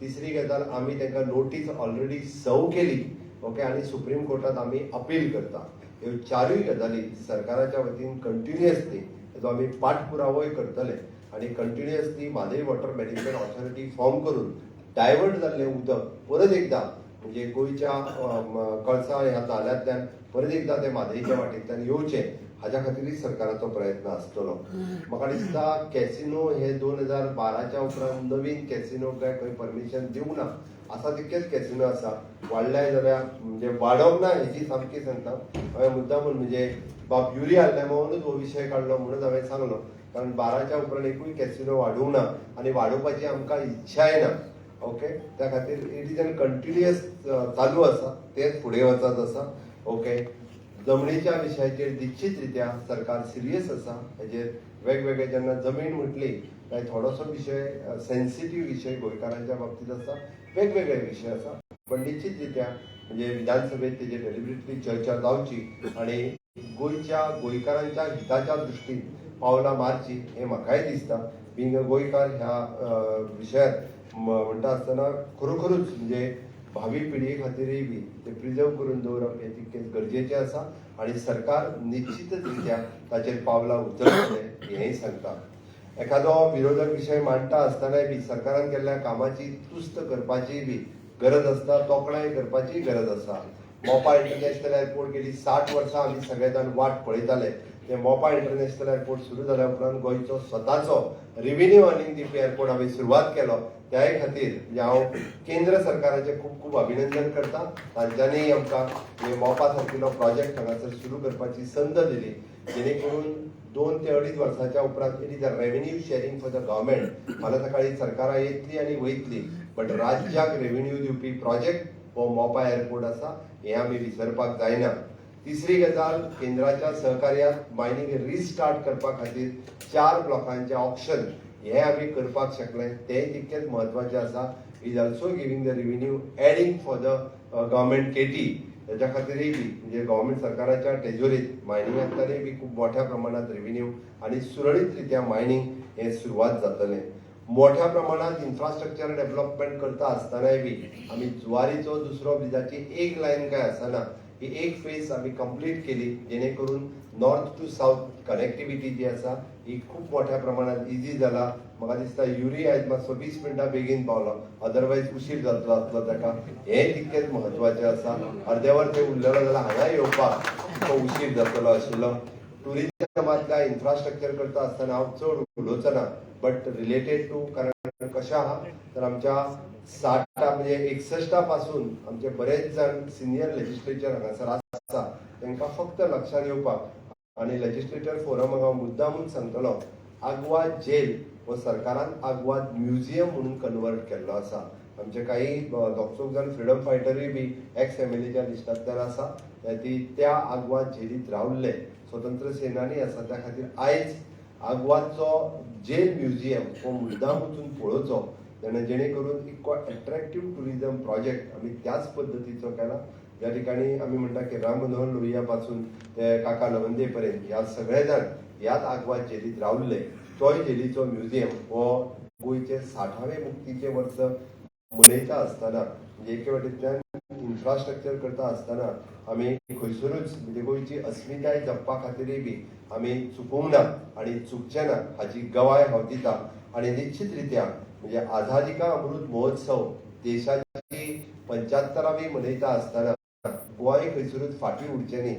तिसरी गजाल आमी तांकां नोटीस ऑलरेडी सर्व केली. ओके. आनी सुप्रीम कोर्टात आमी अपील करता. ह्यो चारूय गजाली सरकाराच्या वतीन कंटिन्युअसली हेजो आमी पाठपुरावोय करतले आनी continuously Mhadei water management authority form करून डायवर्ट जाल्लें उदक परत एकदां म्हणजे गोंयच्या कळसा ह्या नाल्यांतल्यान परत एकदां ते म्हादईच्या वाटेंतल्यान येवचें हाज्या खातीरय सरकाराचो प्रयत्न आसतलो. म्हाका दिसता कॅसिनो हे 2012च्या उपरांत नवीन कॅसिनोक काय खंय परमिशन दिवंक ना. आसा तितकेच कॅसिनो आसा. वाडल्याय जाल्यार म्हणजे वाडोवंक ना हेची सामकी सांगता. हांवें मुद्दामून म्हणजे बाब युरी हाडल्या म्हणूनच हो विशय काडलो म्हणून हांवें सांगलो. कारण 12च्या उपरांत एकूय कॅसिनो वाडोवंक ना आनी वाडोवपाची आमकां इच्छाय ना. ओके. त्या खातीर इट इज एन कंटिन्युअस चालू आसा. तेच फुडें वचत आसा. ओके. जमनीच्या विशयाचेर निश्चित रित्या सरकार सिरियस आसा. हेजेर वेगवेगळे जेन्ना जमीन म्हटली काय थोडोसो विशय सेन्सिटीव विशय गोंयकारांच्या बाबतींत आसा. वेगवेगळे विशय आसा. पण निश्चित रित्या म्हणजे विधानसभेत तेजेर डेलिब्रेटली चर्चा जावची आनी गोंयच्या गोंयकारांच्या हिताच्या दृश्टीन पावलां मारची हें म्हाकाय दिसता. बिंग गोंयकार ह्या विशयात म्हणटा आसतना खरोखरूच म्हणजे भावी पिढये खातीरय बी ते प्रिजर्व करून दवरप हें तितकेंच गरजेचें आसा आनी सरकार निश्चितच रित्या ताचेर पावलां उचलतलें हेंय सांगता. एखादो विरोधक विशय मांडटा आसतनाय बी सरकारान केल्ल्या कामाची तुस्त करपाची बी गरज आसता. तोखणाय करपाची गरज आसा. मोपा इंटरनॅशनल एअरपोर्ट गेली 60 वर्सां आमी सगळे जाण वाट पळयताले ते मोपा इंटरनॅशनल एअरपोर्ट सुरू जाल्या उपरांत गोंयचो स्वताचो रेव्हेन्यू अर्निंग दिवपी एअरपोर्ट आमी सुरवात केलो. त्याय खातीर म्हणजे हांव केंद्र सरकाराचे खूब खूब अभिनंदन करता. तांच्यांनी आमकां मोपा सारकिलो प्रोजेक्ट हांगासर सुरू करपाची संद दिली, जेणे करून 2 ते 2.5 वर्साच्या उपरांत it is a revenue sharing for the government. फाल्यां सकाळी सरकारां येतली आनी वयतली, बट राज्याक रेव्हेन्यू दिवपी प्रोजेक्ट हो मोपा एअरपोर्ट आसा, हें आमी विसरपाक जायना. तिसरी गजाल, केंद्राच्या सहकार्यात मायनिंग रिस्टार्ट करपा खातीर 4 ब्लॉकांचे ऑप्शन हे आमी करपाक शकले, तेंय तितकेच म्हत्वाचें आसा. Is also giving the revenue adding for the government केटी. त्याच्या खातीरय बी म्हणजे गव्हर्मेंट सरकाराच्या टेजोरीत मायनिंगांतल्यानय बी खूब मोठ्या प्रमाणात रेव्हेन्यू आनी सुरळीत रित्या मायनिंग हे सुरवात जातलें. मोठ्या प्रमाणात इन्फ्रास्ट्रक्चर डेव्हलपमेंट करता आसतनाय बी आमी जुवारीचो दुसरो ब्रिजाची एक लायन काय आसना, ही एक फेज आमी कंप्लीट केली, जेणे करून नॉर्थ टू साऊथ कनेक्टिविटी जी आसा ही खूप मोठ्या प्रमाणात इजी जाला. म्हाका दिसता युरी आयज मातसो 20 मिनटां बेगीन पावलो, अदरवायज उशीर जातलो आसलो ताका. हें तितकेच म्हत्वाचें आसा. अर्देवर थंय उरलेलो जाल्यार हांगा येवपाक तो उशीर जातलो आशिल्लो. टुरिजमांतल्या इन्फ्रास्ट्रक्चर करता आसतना हांव चड उलोवचो ना, बट रिलेटेड टू कारण कशें आहा तर आमच्या 60 म्हणजे 61 पासून आमचे बरेच जाण सिनियर लेजिस्लेचर हांगासर आसा, तांकां फक्त लक्षात येवपाक आनी लेजिस्लेटर फोरमाक हांव मुद्दामून सांगतलो, आग्वाद जेल हो सरकारान आग्वाद म्युझियम म्हणून कन्वर्ट केल्लो आसा. आमचे काही दोग जाण फ्रीडम फायटरूय बी एक्स एमएलएच्या लिस्टांतल्यान आसा, त्या आग्वाद जेलींत रावल्ले स्वतंत्र सेनानी आसा. त्या खातीर आयज आग्वादचो जेल म्युझियम हो मुद्दाम वचून पळोवचो, जेणे करून एक अट्रॅक्टिव्ह टुरिजम प्रोजेक्ट आमी त्याच पद्दतीचो केला. ज्या ठिकाणी आमी म्हणटा की राम मनोहर लोहिया पासून ते काका लवंदे पर्यंत ह्या सगळे जाण ह्याच आग्वाद जेलींत रावल्ले. तोय जेलीचो म्युझियम हो गोंयचे 60वें मुक्तीचे वर्स मनयता आसतना म्हणजे एके वाटेंतल्यान इन्फ्रास्ट्रक्चर करता आसतना आमी खंयसरूच म्हणजे गोंयची अस्मिताय जपपा खातीरय बी आमी चुकूंक ना आनी चुकचे ना हाची गवाय हांव दिता. आनी निश्चित रित्या म्हणजे आझादी का अमृत महोत्सव देशाची 75वी मनयता आसतना गोंय खंयसरूच फाटीं उरचें न्ही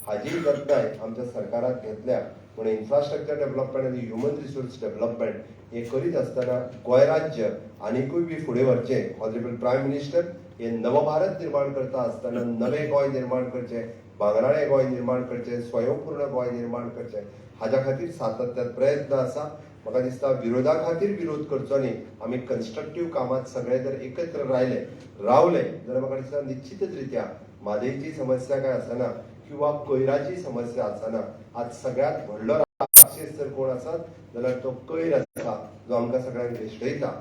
हाजी जतनाय आमच्या सरकारान घेतल्या. म्हणून इन्फ्रास्ट्रक्चर डेव्हलपमेंट आनी ह्युमन रिसोर्स डेव्हलपमेंट हे करीत आसतना गोंय राज्य आनीकूय बी फुडें वरचें. ऑनरेबल प्रायम मिनिस्टर हे नवभारत निर्माण करता आसतना नवें गोंय निर्माण करचें, भांगराळें गोंय निर्माण करचें, स्वयंपूर्ण गोंय निर्माण करचें हाच्या खातीर सातत्यान प्रयत्न आसा. म्हाका दिसता विरोधा खातीर विरोध करचो न्ही, आमी कन्स्ट्रक्टीव कामात सगळे जर एकत्र रावले जाल्यार म्हाका दिसता निश्चितच रित्या म्हादयची समस्या काय आसना किंवा कोयराची समस्या आसना. आज सगळ्यात व्हडलो राक्षस जर कोण आसत जाल्यार तो कोयर आसा, जो आमकां सगळ्यांक वेश्टयता.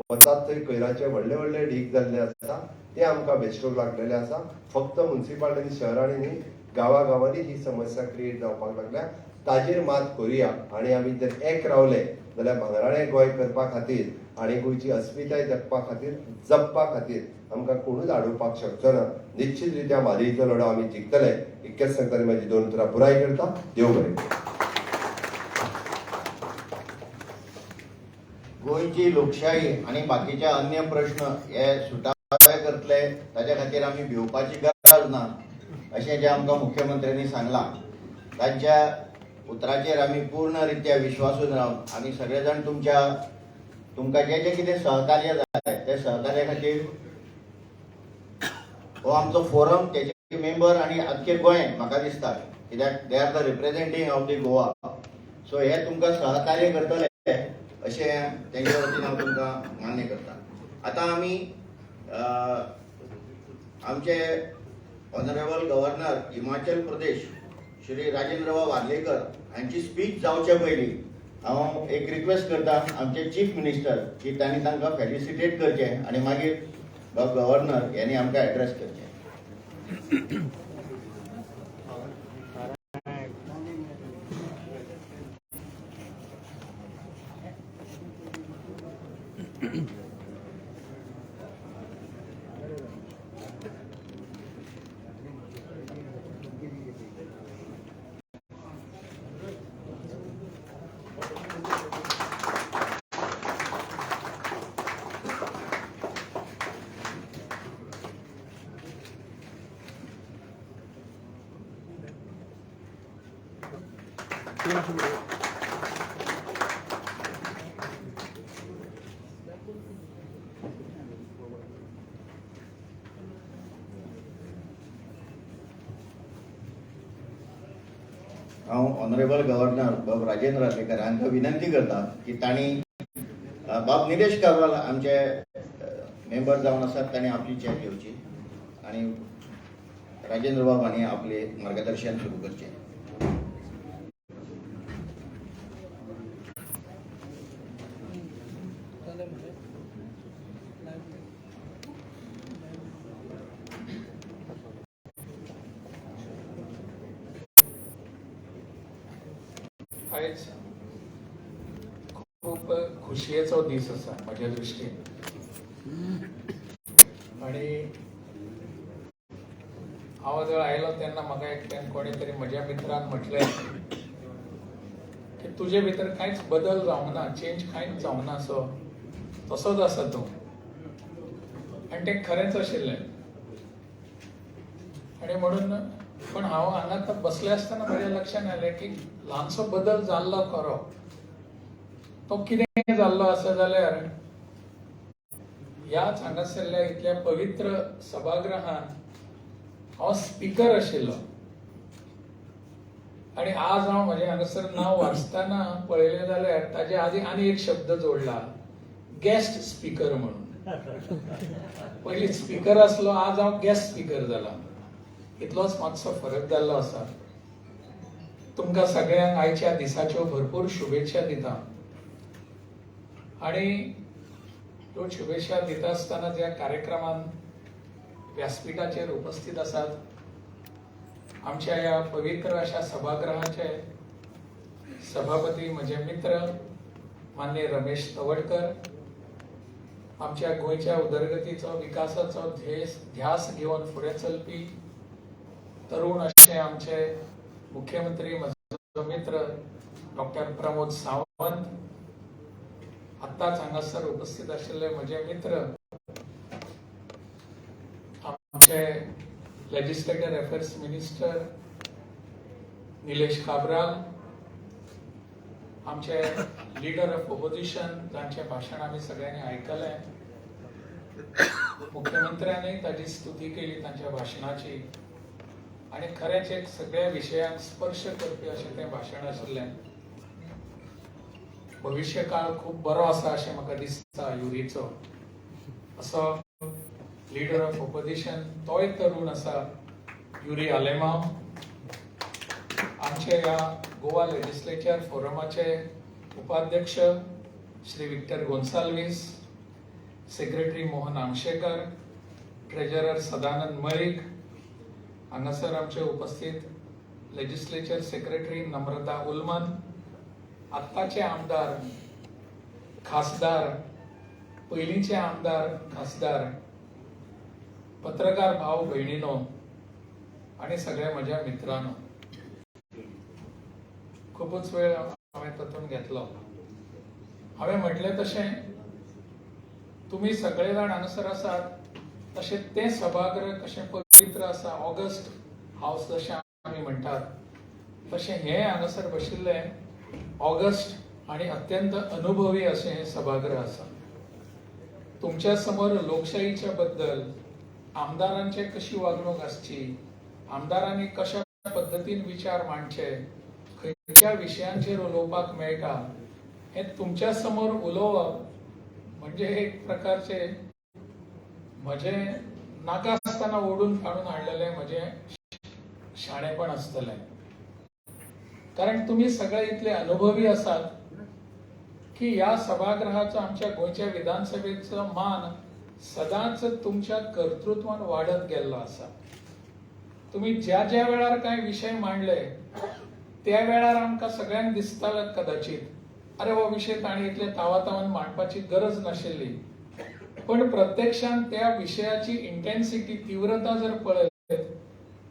वतात थंय कोयराचे व्हडले व्हडले ढीग जाल्ले आसा, ते आमकां वेश्टूंक लागलेले आसा. फक्त मुन्सिपालिटी शहरांनी न्ही, गांवांनी ही समस्या क्रिएट जावपाक लागल्या. ताजेर मात करुया आनी आमी जर एक रावले जाल्यार भांगराळें गोंय करपा खातीर आनी गोंयची अस्मिताय जगपा खातीर आमकां कोणूच आडोवपाक शकचो ना. निश्चित रित्या म्हादयचो लढो आमी जिखतले. इतकेच सांगताना म्हाजी 2 उतरां पुराय करता. देव बरें. गोंयची लोकशाही आणि बाकीचे अन्य प्रश्न हे सुटावे करतले, ताच्या खातीर आमी भिवपाची गरज ना अशें जे आमकां मुख्यमंत्र्यांनी सांगलां. तांच्या उतराचेर आमी पूर्ण रित्या विश्वासून रावन आमी सगळे जाण तुमकां जे जे कितें सहकार्य जाय ते सहकार्या खातीर हो आमचो फोरम, तेचे मेंबर आनी अख्खे गोंय म्हाका दिसता कित्याक they are the representing of the Goa. So हे तुमकां सहकार्य करतले अशें तेंच्या वतीन हांव तुमकां मान्य करता. आतां आमी आमचे ऑनरेबल गव्हर्नर हिमाचल प्रदेश श्री राजेंद्र वार्लेकर हांची स्पीच जावचे पयलीं हांव एक रिक्वेस्ट करता आमचे चीफ मिनिस्टर की तांणी तांकां फेलिसिटेट करचें आनी मागीर गव्हर्नर यांनी आमकां एड्रेस करचें. हांव ऑनरेबल गव्हर्नर बाब राजेंद्र राठेकर हांकां विनंती करता की तांणी बाब निलेश कारवाल आमचे मेंबर जावन आसात तांणी आपली चॅक घेवची आणि राजेंद्र बाब हांणी आपले मार्गदर्शन सुरू करचें. आयज खूप खुशयेचो दीस आसा म्हज्या दृश्टीन आणि हांव जर आयलो तेन्ना म्हाका एकट्यान कोणी तरी म्हज्या मित्रान म्हटलें की तुजे भितर कांयच बदल जावंक ना, चेंज कांयच जावंक ना, सो तसोच आसा तूं. आनी तें खरेंच आशिल्लें. आणि म्हणून पण हांव हांगा बसले आसतना म्हज्या लक्षान आयलें की ल्हानसो बदल जाल्लो खरो. तो कितें जाल्लो आसा जाल्यार ह्याच हांगासरल्या इतल्या पवित्र सभागृहान हांव स्पीकर आशिल्लो आणि आज हांव म्हजें हांगासर नांव वाचतना पळयलें जाल्यार ताचे आनी एक शब्द जोडला, गेस्ट स्पीकर म्हणून. पयलीं स्पीकर आसलो, आज हांव गेस्ट स्पीकर जाला. इतलोच मातसो फरक जाल्लो आसा. तुमकां सगळ्यांक आयच्या दिसाच्यो भरपूर शुभेच्छा दिता. आणि ह्यो शुभेच्छा दिता आसतना ज्या कार्यक्रमान व्यासपीठाचेर उपस्थित आसात आमच्या ह्या पवित्र अशा सभागृहाचे सभापती म्हजे मित्र माननीय रमेश तवडकर, आमच्या गोंयच्या उदरगतीचो विकासाचो ध्यास घेवन फुडें चलपी तरुण असे आमचे मुख्यमंत्री म्हजो मित्र डॉक्टर प्रमोद सावंत, आत्ताच हांगासर उपस्थित आशिल्ले म्हजे मित्र आमचे legislator affairs minister Nilesh Cabral, आमचे लीडर ऑफ ऑपोजिशन जांचे भाशण आम्ही सगळ्यांनी आयकलें. मुख्यमंत्र्यांनी ताची स्तुती केली तांच्या भाशणाची आणि खरेंच एक सगळ्या विशयांक स्पर्श करपी अशें तें भाशण आशिल्लें. भविष्य काळ खूप बरो आसा अशें म्हाका दिसता युरीचो. असो लीडर ऑफ ऑपोजिशन तोय तरुण आसा युरी आलेमांव. आमचे ह्या गोवा लेजिस्लेचर फोरमाचे उपाध्यक्ष श्री विक्टर गोन्साल्वीस, सेक्रेटरी मोहन आमशेकर, ट्रेजरर सदानंद मळीक, हांगासर आमचे उपस्थित लेजिस्लेचर सेक्रेटरी नम्रता उल्मन, आत्ताचे आमदार, खासदार, पयलींचे आमदार, खासदार, पत्रकार भाव भयणीनो आणि सगळ्या म्हज्या मित्रांनो, खूपच वेळ हांवें तातूंत घेतलो. हांवें म्हटलें तशें तुम्ही सगळे जाण हांगासर आसात तशें तें सभागृह कशें पवित्र आसा, ऑगस्ट हाऊस जशें आमी म्हणटात तशें हें हांगासर बशिल्लें ऑगस्ट आणि अत्यंत अनुभवी अशें हें सभागृह आसा. तुमच्या समोर लोकशाहीच्या बद्दल, आमदारांचे कशी वागणूक आसची, आमदारांनी कशा पद्धतीन विचार मांडचे, खंयच्या विशयांचेर उलोवपाक मेळटा हें तुमच्या समोर उलोवप म्हणजे एक प्रकारचे म्हजे नाका आसतना ओडून काडून हाडलेले म्हजे शाणेपण आसतलें. कारण तुम्ही सगळे इतले अनुभवी आसात की या सभागृहाचो आमच्या गोंयच्या विधानसभेचो मान सदांच तुमच्या कर्तृत्वान वाढत गेल्लो आसा. तुम्ही ज्या ज्या वेळार कांय विशय मांडले त्या वेळार आमकां सगळ्यांक दिसतालें कदाचित अरे हो विशय ताणी इतले तावातावन मांडपाची गरज नाशिल्ली, पण प्रत्यक्षात त्या विशयाची इंटेन्सिटी, तीव्रता जर पळयत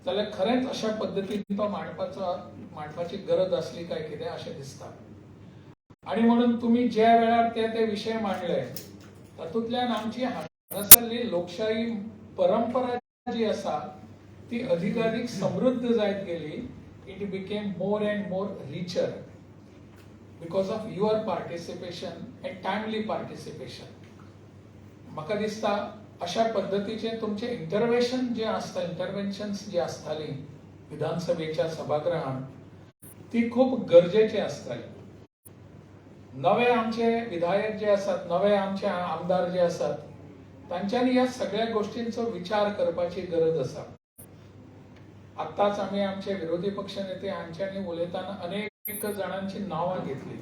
जाल्यार खरेंच अशा पद्धतीन तो मांडपाची गरज असली काय कितें अशें दिसता. आणि म्हणून तुम्ही ज्या वेळार ते विषय मांडले तातूंतल्यान आमची हांगासरली लोकशाही परंपरा जी आसा ती अधिकाधिक समृद्ध जायत गेली. It became more and more richer. Because of your participation and timely participation. म्हाका दिसता अशा पद्धतीचे तुमचे इंटरव्हेन्शन जे असताली विधानसभेच्या सभागृहात ती खूप गरजेची असताली. नवे आमचे विधायक जे असतात, नवे आमचे आमदार जे असतात, तांच्यांनी या सगळ्या गोष्टींचा विचार करपाची गरज असा. आताच आम्ही आमचे विरोधी पक्षनेते हांच्यांनी उलयताना अनेक जणांची नावं घेतली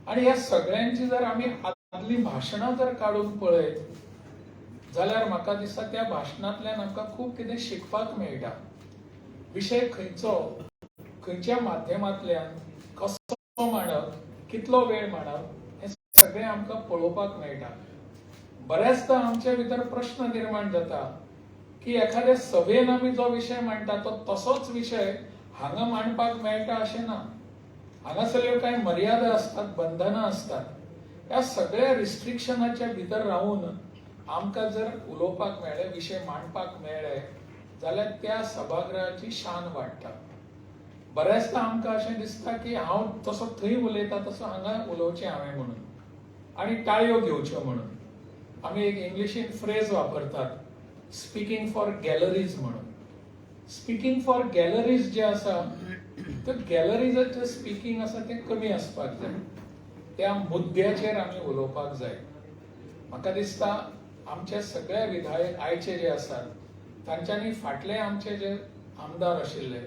आणि या सगळ्यांची जर आम्ही आदली भाषणां जर काढून पळयत जाल्यार म्हाका दिसता त्या भाशणांतल्यान आमकां खूप कितें शिकपाक मेळटा. विशय खंयच्या माध्यमांतल्यान कसो मांडप, कितलो वेळ मांडप हे सगळें आमकां पळोवपाक मेळटा. बऱ्याचदा आमच्या भितर प्रश्न निर्माण जाता की एखाद्या सभेन आमी जो विशय मांडटा तो तसोच विशय हांगा मांडपाक मेळटा अशें ना. हांगासल्यो कांय मर्यादा असतात, बंधनां असतात. ह्या सगळ्या रिस्ट्रिक्शनाच्या भितर रावून आमकां जर उलोवपाक मेळ्ळें, विशय मांडपाक मेळ्ळे जाल्यार त्या सभागृहाची शान वाडटा. बऱ्याचदा आमकां अशें दिसता की हांव तसो थंय उलयता तसो हांगा उलोवचें हांवें म्हणून आनी ताळयो घेवच्यो म्हणून. आमी एक इंग्लिशीन फ्रेज वापरतात, स्पीकिंग फॉर गॅलरीज म्हणून. स्पीकिंग फॉर गॅलरीज जे आसा ते गॅलरीजाचें स्पीकिंग आसा तें कमी आसपाक जाय. त्या मुद्द्याचेर आमी उलोवपाक जाय. म्हाका दिसता आमचे सगळे विधायक आयचे जे आसात तांच्यांनी फाटले आमचे जे आमदार आशिल्ले,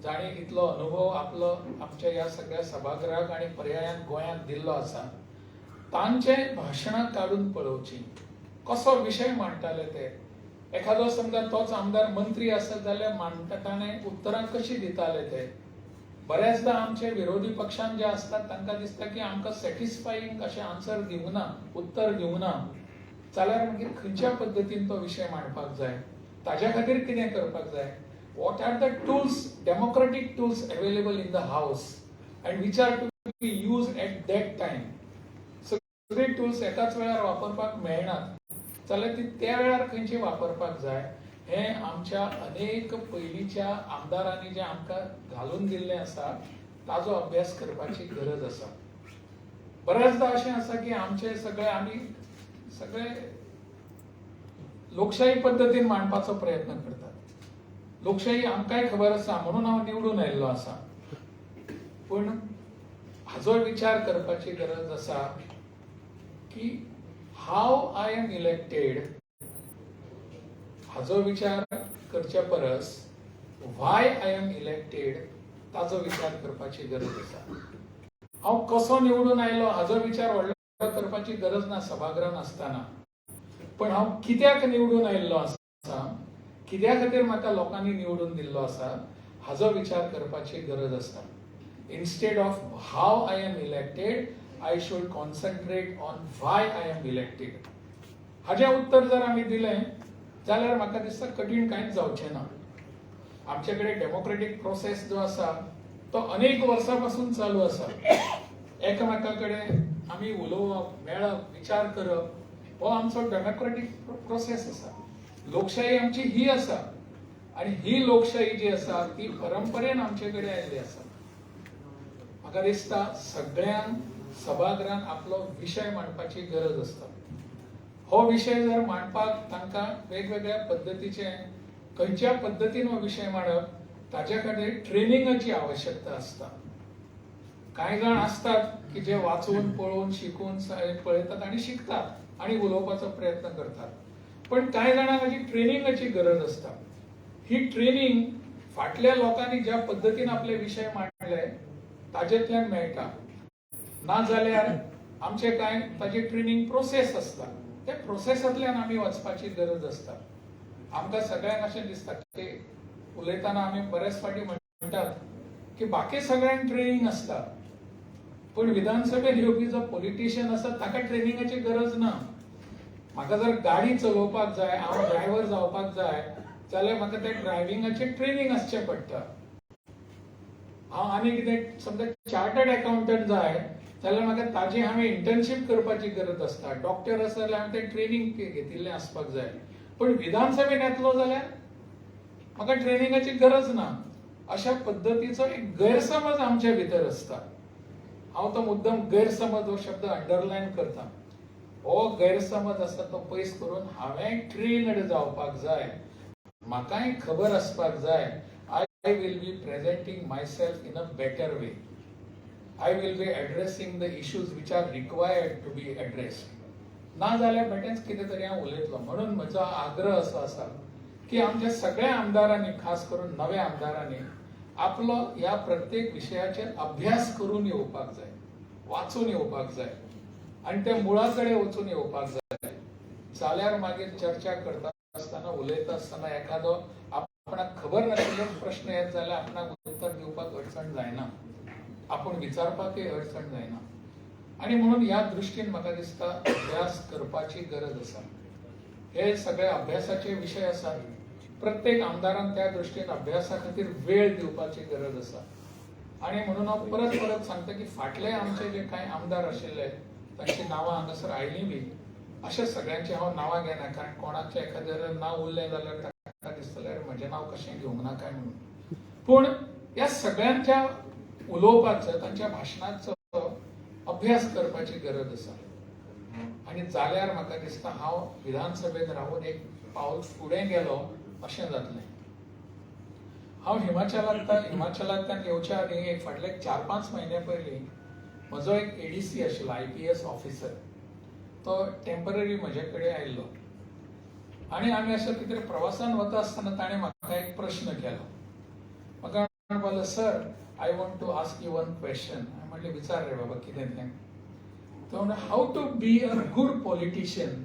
जाणी इतलो अनुभव आपलो आमच्या ह्या सगळ्या सभागृहाक आनी पर्यायान गोंयांत दिल्लो आसा, तांचे भाशणां काडून पळोवची. कसो विशय मांडटाले ते. एखादो समजा तोच आमदार मंत्री आसत जाल्यार मांडटाने उत्तरां कशी दिताले ते. बऱ्याचदा आमचे विरोधी पक्षान जे असतात तांकां दिसता की आमकां सॅटिस्फाईंग अशें आन्सर दिवंक ना, उत्तर दिवंक ना, जाल्यार मागीर खंयच्या पद्दतीन तो विशय मांडपाक जाय, ताज्या खातीर कितें करपाक जाय. What are the tools, democratic tools available in the house and which are to be used at that time? सगळे टूल्स एकाच वेळार वापरपाक मेळनात जाल्यार ती त्या वेळार खंयची वापरपाक जाय हे आमच्या अनेक पयलींच्या आमदारांनी जे आमकां घालून दिल्लें आसा ताजो अभ्यास करपाची गरज आसा. बऱ्याचदा अशें आसा की आमचे आमी सगळे लोकशाही पद्दतीन मांडपाचो प्रयत्न करतात. लोकशाही आमकांय खबर आसा म्हणून हांव निवडून आयिल्लो आसा. पूण हाजो विचार करपाची गरज आसा की हाव आय एम इलेक्टेड हाजो विचार करच्या परस व्हाय आय एम इलेक्टेड ताजो विचार करपाची गरज आसा. हांव कसो निवडून आयलो हाजो विचार व्हडलो करपाची गरज ना सभागृहान आसतना. पण हांव कित्याक निवडून आयिल्लो आसा, कित्या खातीर म्हाका लोकांनी निवडून दिल्लो आसा हाजो विचार करपाची गरज आसा. Instead of how I am elected I should concentrate on why I am elected. हाजें उत्तर जर आमी दिलें जाल्यार म्हाका दिसता कठीण कांयच जावचें ना. आमचे कडेन डेमोक्रेटीक प्रोसेस जो आसा तो अनेक वर्सां पासून चालू आसा. एकामेका कडेन आमी उलोवप, मेळप, विचार करप हो आमचो डेमोक्रेटीक प्रोसेस आसा. लोकशाही आमची ही आसा आणि ही लोकशाही जी आसा ती परंपरेन आमचे कडेन आयिल्ली आसा. म्हाका दिसता सगळ्यांक सभागृहान आपलो विशय मांडपाची गरज आसता. हो विशय जर मांडपाक तांकां वेगवेगळ्या पद्दतीचे खंयच्या पद्दतीन हो विशय मांडप ताच्या खातीर ट्रेनिंगाची आवश्यकता आसता. कांय जाण असतात की जे वाचून पळोवन शिकून पळयतात आनी शिकतात आनी उलोवपाचो प्रयत्न करतात. पण कांय जाणांक हाची ट्रेनिंगाची गरज आसता. ही ट्रेनिंग फाटल्या लोकांनी ज्या पद्दतीन आपले विशय मांडले ताजेंतल्यान मेळटा. ना जाल्यार आमचे कांय ताची ट्रेनिंग प्रोसेस आसता. त्या प्रोसेसांतल्यान आमी वचपाची गरज आसता. आमकां सगळ्यांक अशें दिसता की उलयतना आमी बरेच फाटी म्हणटात की बाकी सगळ्यांक ट्रेनिंग आसता पण विधानसभेत येवपी जो पॉलिटिशियन आसा ताका ट्रेनिंगाची गरज ना. म्हाका जर गाडी चलोवपाक जाय, हांव ड्रायव्हर जावपाक जाय जाल्यार म्हाका त्या ड्रायव्हिंगाचे ट्रेनिंग आसचें पडटा. हांव आनी कितें समजा चार्टर्ड अकाउंटंट जाय जाल्यार म्हाका ताजी हांवें इंटर्नशीप करपाची गरज आसता. डॉक्टर आसा जाल्यार हांवें तें ट्रेनिंग घेतिल्लें आसपाक जाय. पण विधानसभेन येतलो जाल्यार म्हाका ट्रेनिंगाची गरज ना. अशा पद्दतीचो एक गैरसमज आमच्या भितर आसता. हांव तो मुद्दम गैरसमज हो शब्द अंडरलायन करता. हो गैरसमज आसा तो पयस करून हांवें ट्रेन्ड जावपाक जाय, म्हाकाय खबर आसपाक जाय. I will be presenting myself in a better way. I will be addressing the issues which are required to be addressed. ना जाल्यार बेटेच कितें तरी हांव उलयतलो. म्हणून म्हजो आग्रह असो आसा की आमच्या सगळ्या आमदारांनी, खास करून नव्या आमदारांनी आपलो ह्या प्रत्येक विशयाचेर अभ्यास करून येवपाक जाय, वाचून येवपाक जाय आणि त्या मुळा कडेन वचून येवपाक जाय. जाल्यार मागीर चर्चा करता आसतना, उलयता आसतना एखादो आपणाक खबर नाशिल्लो प्रश्न येत जाल्यार आपणाक उत्तर दिवपाक अडचण जायना, आपूण विचारपाकय अडचण जायना. आणि म्हणून ह्या दृश्टीन म्हाका दिसता अभ्यास करपाची गरज आसा. हे सगळे अभ्यासाचे विशय आसात. प्रत्येक आमदारान त्या दृश्टीन अभ्यासा खातीर वेळ दिवपाची गरज आसा. आणि म्हणून हांव परत परत सांगता की फाटले आमचे जे कांय आमदार आशिल्ले तांची नांवां हांगासर आयलीं बी, अशा सगळ्यांची हांव नांवां घेना, कारण कोणाचें एखादें नांव उरलें जाल्यार ताका दिसतलें म्हजें नांव कशें घेवंक ना काय म्हणून. पूण ह्या सगळ्यांच्या उलोवपाचो, तांच्या भाशणाचो अभ्यास करपाची गरज आसा. आणि जाल्यार म्हाका दिसता हांव विधानसभेत रावून एक पावल फुडें गेलो अशें जातलें. हांव हिमाचलांतल्यान येवच्या आदीं एक फाटले 4-5 म्हयने पयलीं म्हजो एक एडीसी आशिल्लो, IPS ऑफिसर. तो टेम्पररी म्हजे कडेन आयिल्लो आणि आमी अशें कितें प्रवासान वता आसतना ताणें म्हाका एक प्रश्न केलो. म्हाका म्हणपाक, sir, I want to ask you one question. हांवें म्हणलें, विचार रे बाबा, कितें तें. तो म्हणलो, how to be a good politician.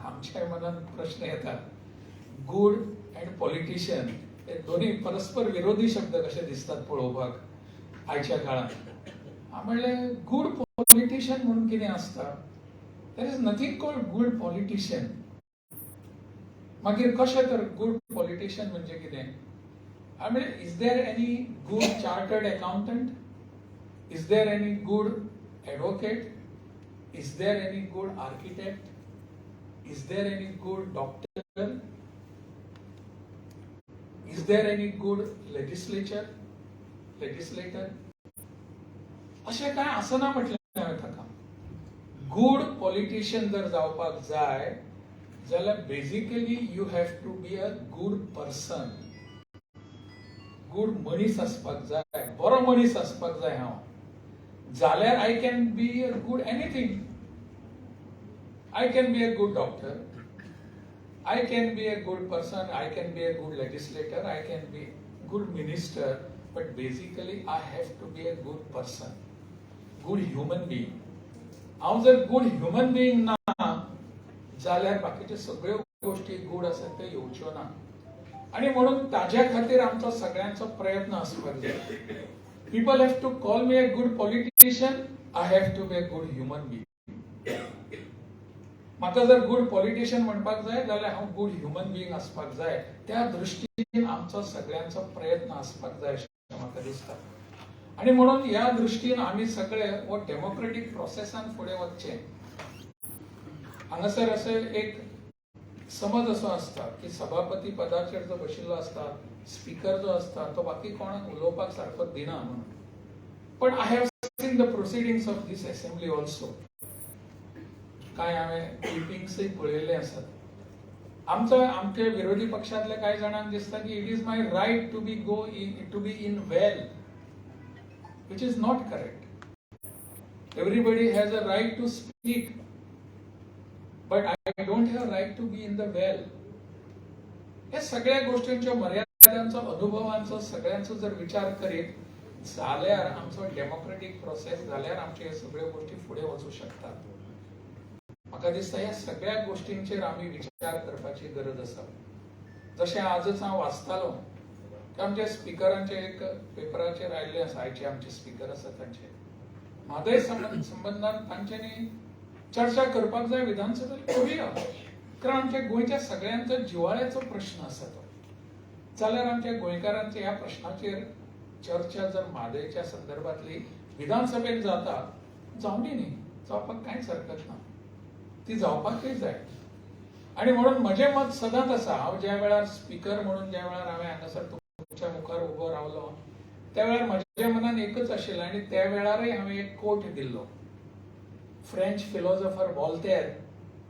आमच्या मनात प्रश्न येता, गुड अँड पॉलिटिशियन हे दोन्ही परस्पर विरोधी शब्द कशे दिसतात पळोवपाक आयच्या काळात. हांव म्हणलें, गुड पॉलिटिशियन म्हणून कितें असता? There is nothing called good politician. मागीर कशें तर गुड पॉलिटिशियन म्हणजे कितें? हांव म्हणलें, is there any good chartered accountant? Is there any good advocate? Is there any good architect? Is there any good doctor? Is there any good legislator? अशें कांय आसना म्हटलें हांवें ताका. गुड पॉलिटिशियन जर जावपाक जाय जाल्यार basically you have to be a good person. Good मनीस आसपाक जाय, बरो मनीस आसपाक जाय हांव. जाल्यार I can be a good anything. I can be a good doctor, I can be a good person, I can be a good legislator, I can be a good minister, but basically I have to be a good person, good human being. हांव जर good human being ना जाल्यार बाकीच्यो सगळ्यो गोष्टी good आसात त्यो येवच्यो ना. आणि म्हणून ताज्या खातीर आमचो सगळ्यांचो प्रयत्न आसपाक जाय. People have to call me a good politician, I have to be a good human being. म्हाका जर गुड पॉलिटिशियन म्हणपाक जाय जाल्यार हांव गुड ह्युमन बिईंग आसपाक जाय. त्या दृश्टीन आमचो सगळ्यांचो प्रयत्न आसपाक जाय अशें म्हाका दिसता. आणि म्हणून ह्या दृश्टीन आमी सगळे वो डेमोक्रेटीक प्रोसेसान फुडें वचचें. हांगासर अशें एक समज असो आसता की सभापती पदाचेर जो बशिल्लो आसता, स्पीकर जो आसता, तो बाकी कोणाक उलोवपाक सारको दिना म्हणून. पण I have seen the proceedings of these assembly also. काय हांवें क्लिपिंग्सय पळयल्ले आसात. आमचे विरोधी पक्षांतले कांय जाणांक दिसता की it is my right to be in well, which is not correct. Everybody has a right to speak, but I don't have a right to be in the well. या सगळ्या गोष्टींच्या मर्यादांचो, अनुभवांचो सगळ्यांचो जर विचार करीत जाल्यार आमचो डेमोक्रेटीक प्रोसेस, जाल्यार आमचे हे सगळ्यो गोष्टी फुडें वचूं शकतात. म्हाका दिसता ह्या सगळ्या गोष्टींचेर आमी विचार करपाची गरज आसा. जशें आजच हांव वाचतालो की आमच्या स्पिकरांचे एक पेपराचेर आयिल्ले आसा, आयचे आमचे स्पीकर आसा तांचे म्हादय संबंदान तांच्यांनी चर्चा करपाक जाय विधानसभेत. करूया, कारण आमच्या गोंयच्या सगळ्यांचो जिवाळ्याचो प्रश्न आसा तो. जाल्यार आमच्या गोंयकारांच्या ह्या प्रश्नाचेर चर्चा जर म्हादयच्या संदर्भातली विधानसभेत जाता, जावनी न्ही, जावपाक कांयच हरकत ना, ती जावपाकय जाय. आणि म्हणून म्हजें मत सदांच आसा. हांव ज्या वेळार स्पीकर म्हणून ज्या वेळार हांवें हांगासर तुमच्या मुखार उबो रावलो त्या वेळार म्हज्या मनान एकच आशिल्लें आनी त्या वेळारय हांवें एक कोट दिल्लो. फ्रेंच फिलॉसॉफर वॉल्टेर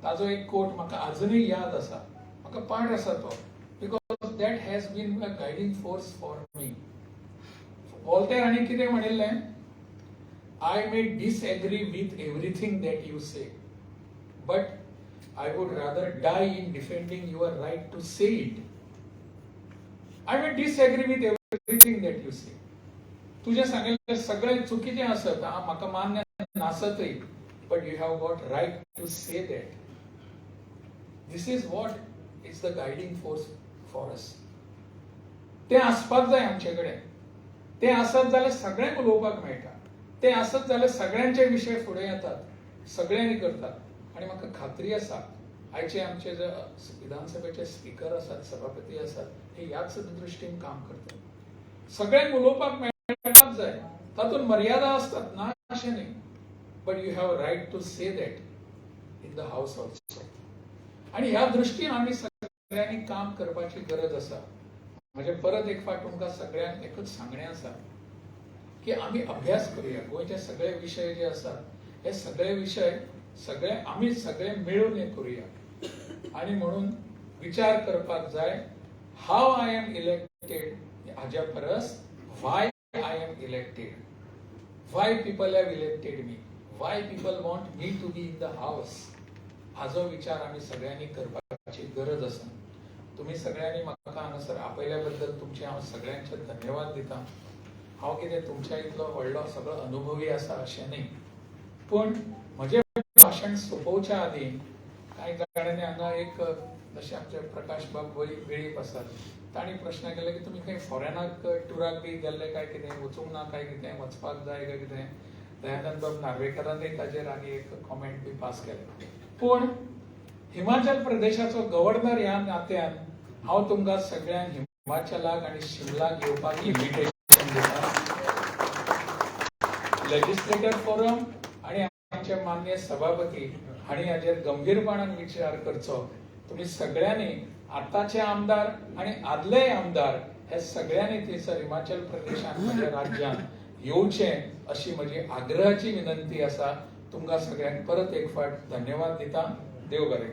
ताजो एक कोट म्हाका अजुनूय याद आसा, म्हाका पाठ आसा तो, because that has been a guiding force for me. Walter हांणी कितें म्हणिल्लें, I may disagree with everything that you say, but I would rather die in defending your right to say it. I may disagree with everything that you say. तुझे सांगितले सगळे चुकीचे असत, म्हाका मान्य नासतय, but you have got right to say that. This is what is the guiding force for us. ते आसपाक जाय आमचेकडे. ते आसत जाल्यार सगळ्यांक उलोवपाक मेळटा. ते आसत जाल्यार सगळ्यांचे विषय फुडें येतात, सगळ्यांनी करतात. आणि म्हाका खात्री आसा आयचे आमचे जे विधानसभेचे स्पीकर आसात, सभापती आसात, हे ह्याच दृश्टीन काम करतात. सगळ्यांक उलोवपाक मेळपाक जाय, तातूंत मर्यादा असतात, ना अशें न्ही, but you have right to say that in the house also. आणि ह्या दृश्टीन आमी सगळ्यांनी काम करपाची गरज आसा. म्हणजे परत एक फावट तुमकां सगळ्यांक एकच सांगणें आसा की आम्ही अभ्यास करूया. गोंयचे सगळे विषय जे असतात हे सगळे विषय आम्ही सगळे मिळून हे करूया. आणि म्हणून विचार करपाक जाय, हाव आय एम इलेक्टेड हाच्या परस why I am elected. Why people have elected me, why people want me to be in the house, हाजो विचार आम्ही सगळ्यांनी करपाची गरज आसा. तुम्ही सगळ्यांनी म्हाका हांगासर आपयल्या बद्दल तुमचे हांव सगळ्यांचे धन्यवाद दिता. हांव कितें तुमच्या इतलो व्हडलो सगळो अनुभवी आसा अशें न्ही, पूण म्हजें भाशण सोंपोवच्या आदीं कांय जाणांनी हांगा एक जशें आमचे प्रकाश बाब वेळीप आसात, तांणी प्रश्न केले की तुमी खंय फॉरेनाक टुराक बी गेल्ले काय कितें, वचूंक ना काय कितें, वचपाक जाय काय कितें. दयानंद बाब नार्वेकरानय ताचेर आनी एक कॉमेंट बी पास केलें. पूण हिमाचल प्रदेशाचो गव्हर्नर ह्या नात्यान हांव तुमकां सगळ्यांक हिमाचलाक आनी शिमलाक येवपाक इन्व्हिटेशन लेजिस्लेटर फोरम आणि आमचे मान्य सभापती हांणी हाचेर गंभीरपणान विचार करचो. तुम्ही सगळ्यांनी आताचे आमदार आणि आदले आमदार हे सगळ्यांनी थंयसर हिमाचल प्रदेशात म्हणजे राज्यांत येवचे अशी म्हजी आग्रहाची विनंती आसा. तुमकां सगळ्यांक परत एक फावट धन्यवाद दिता. देव बरें.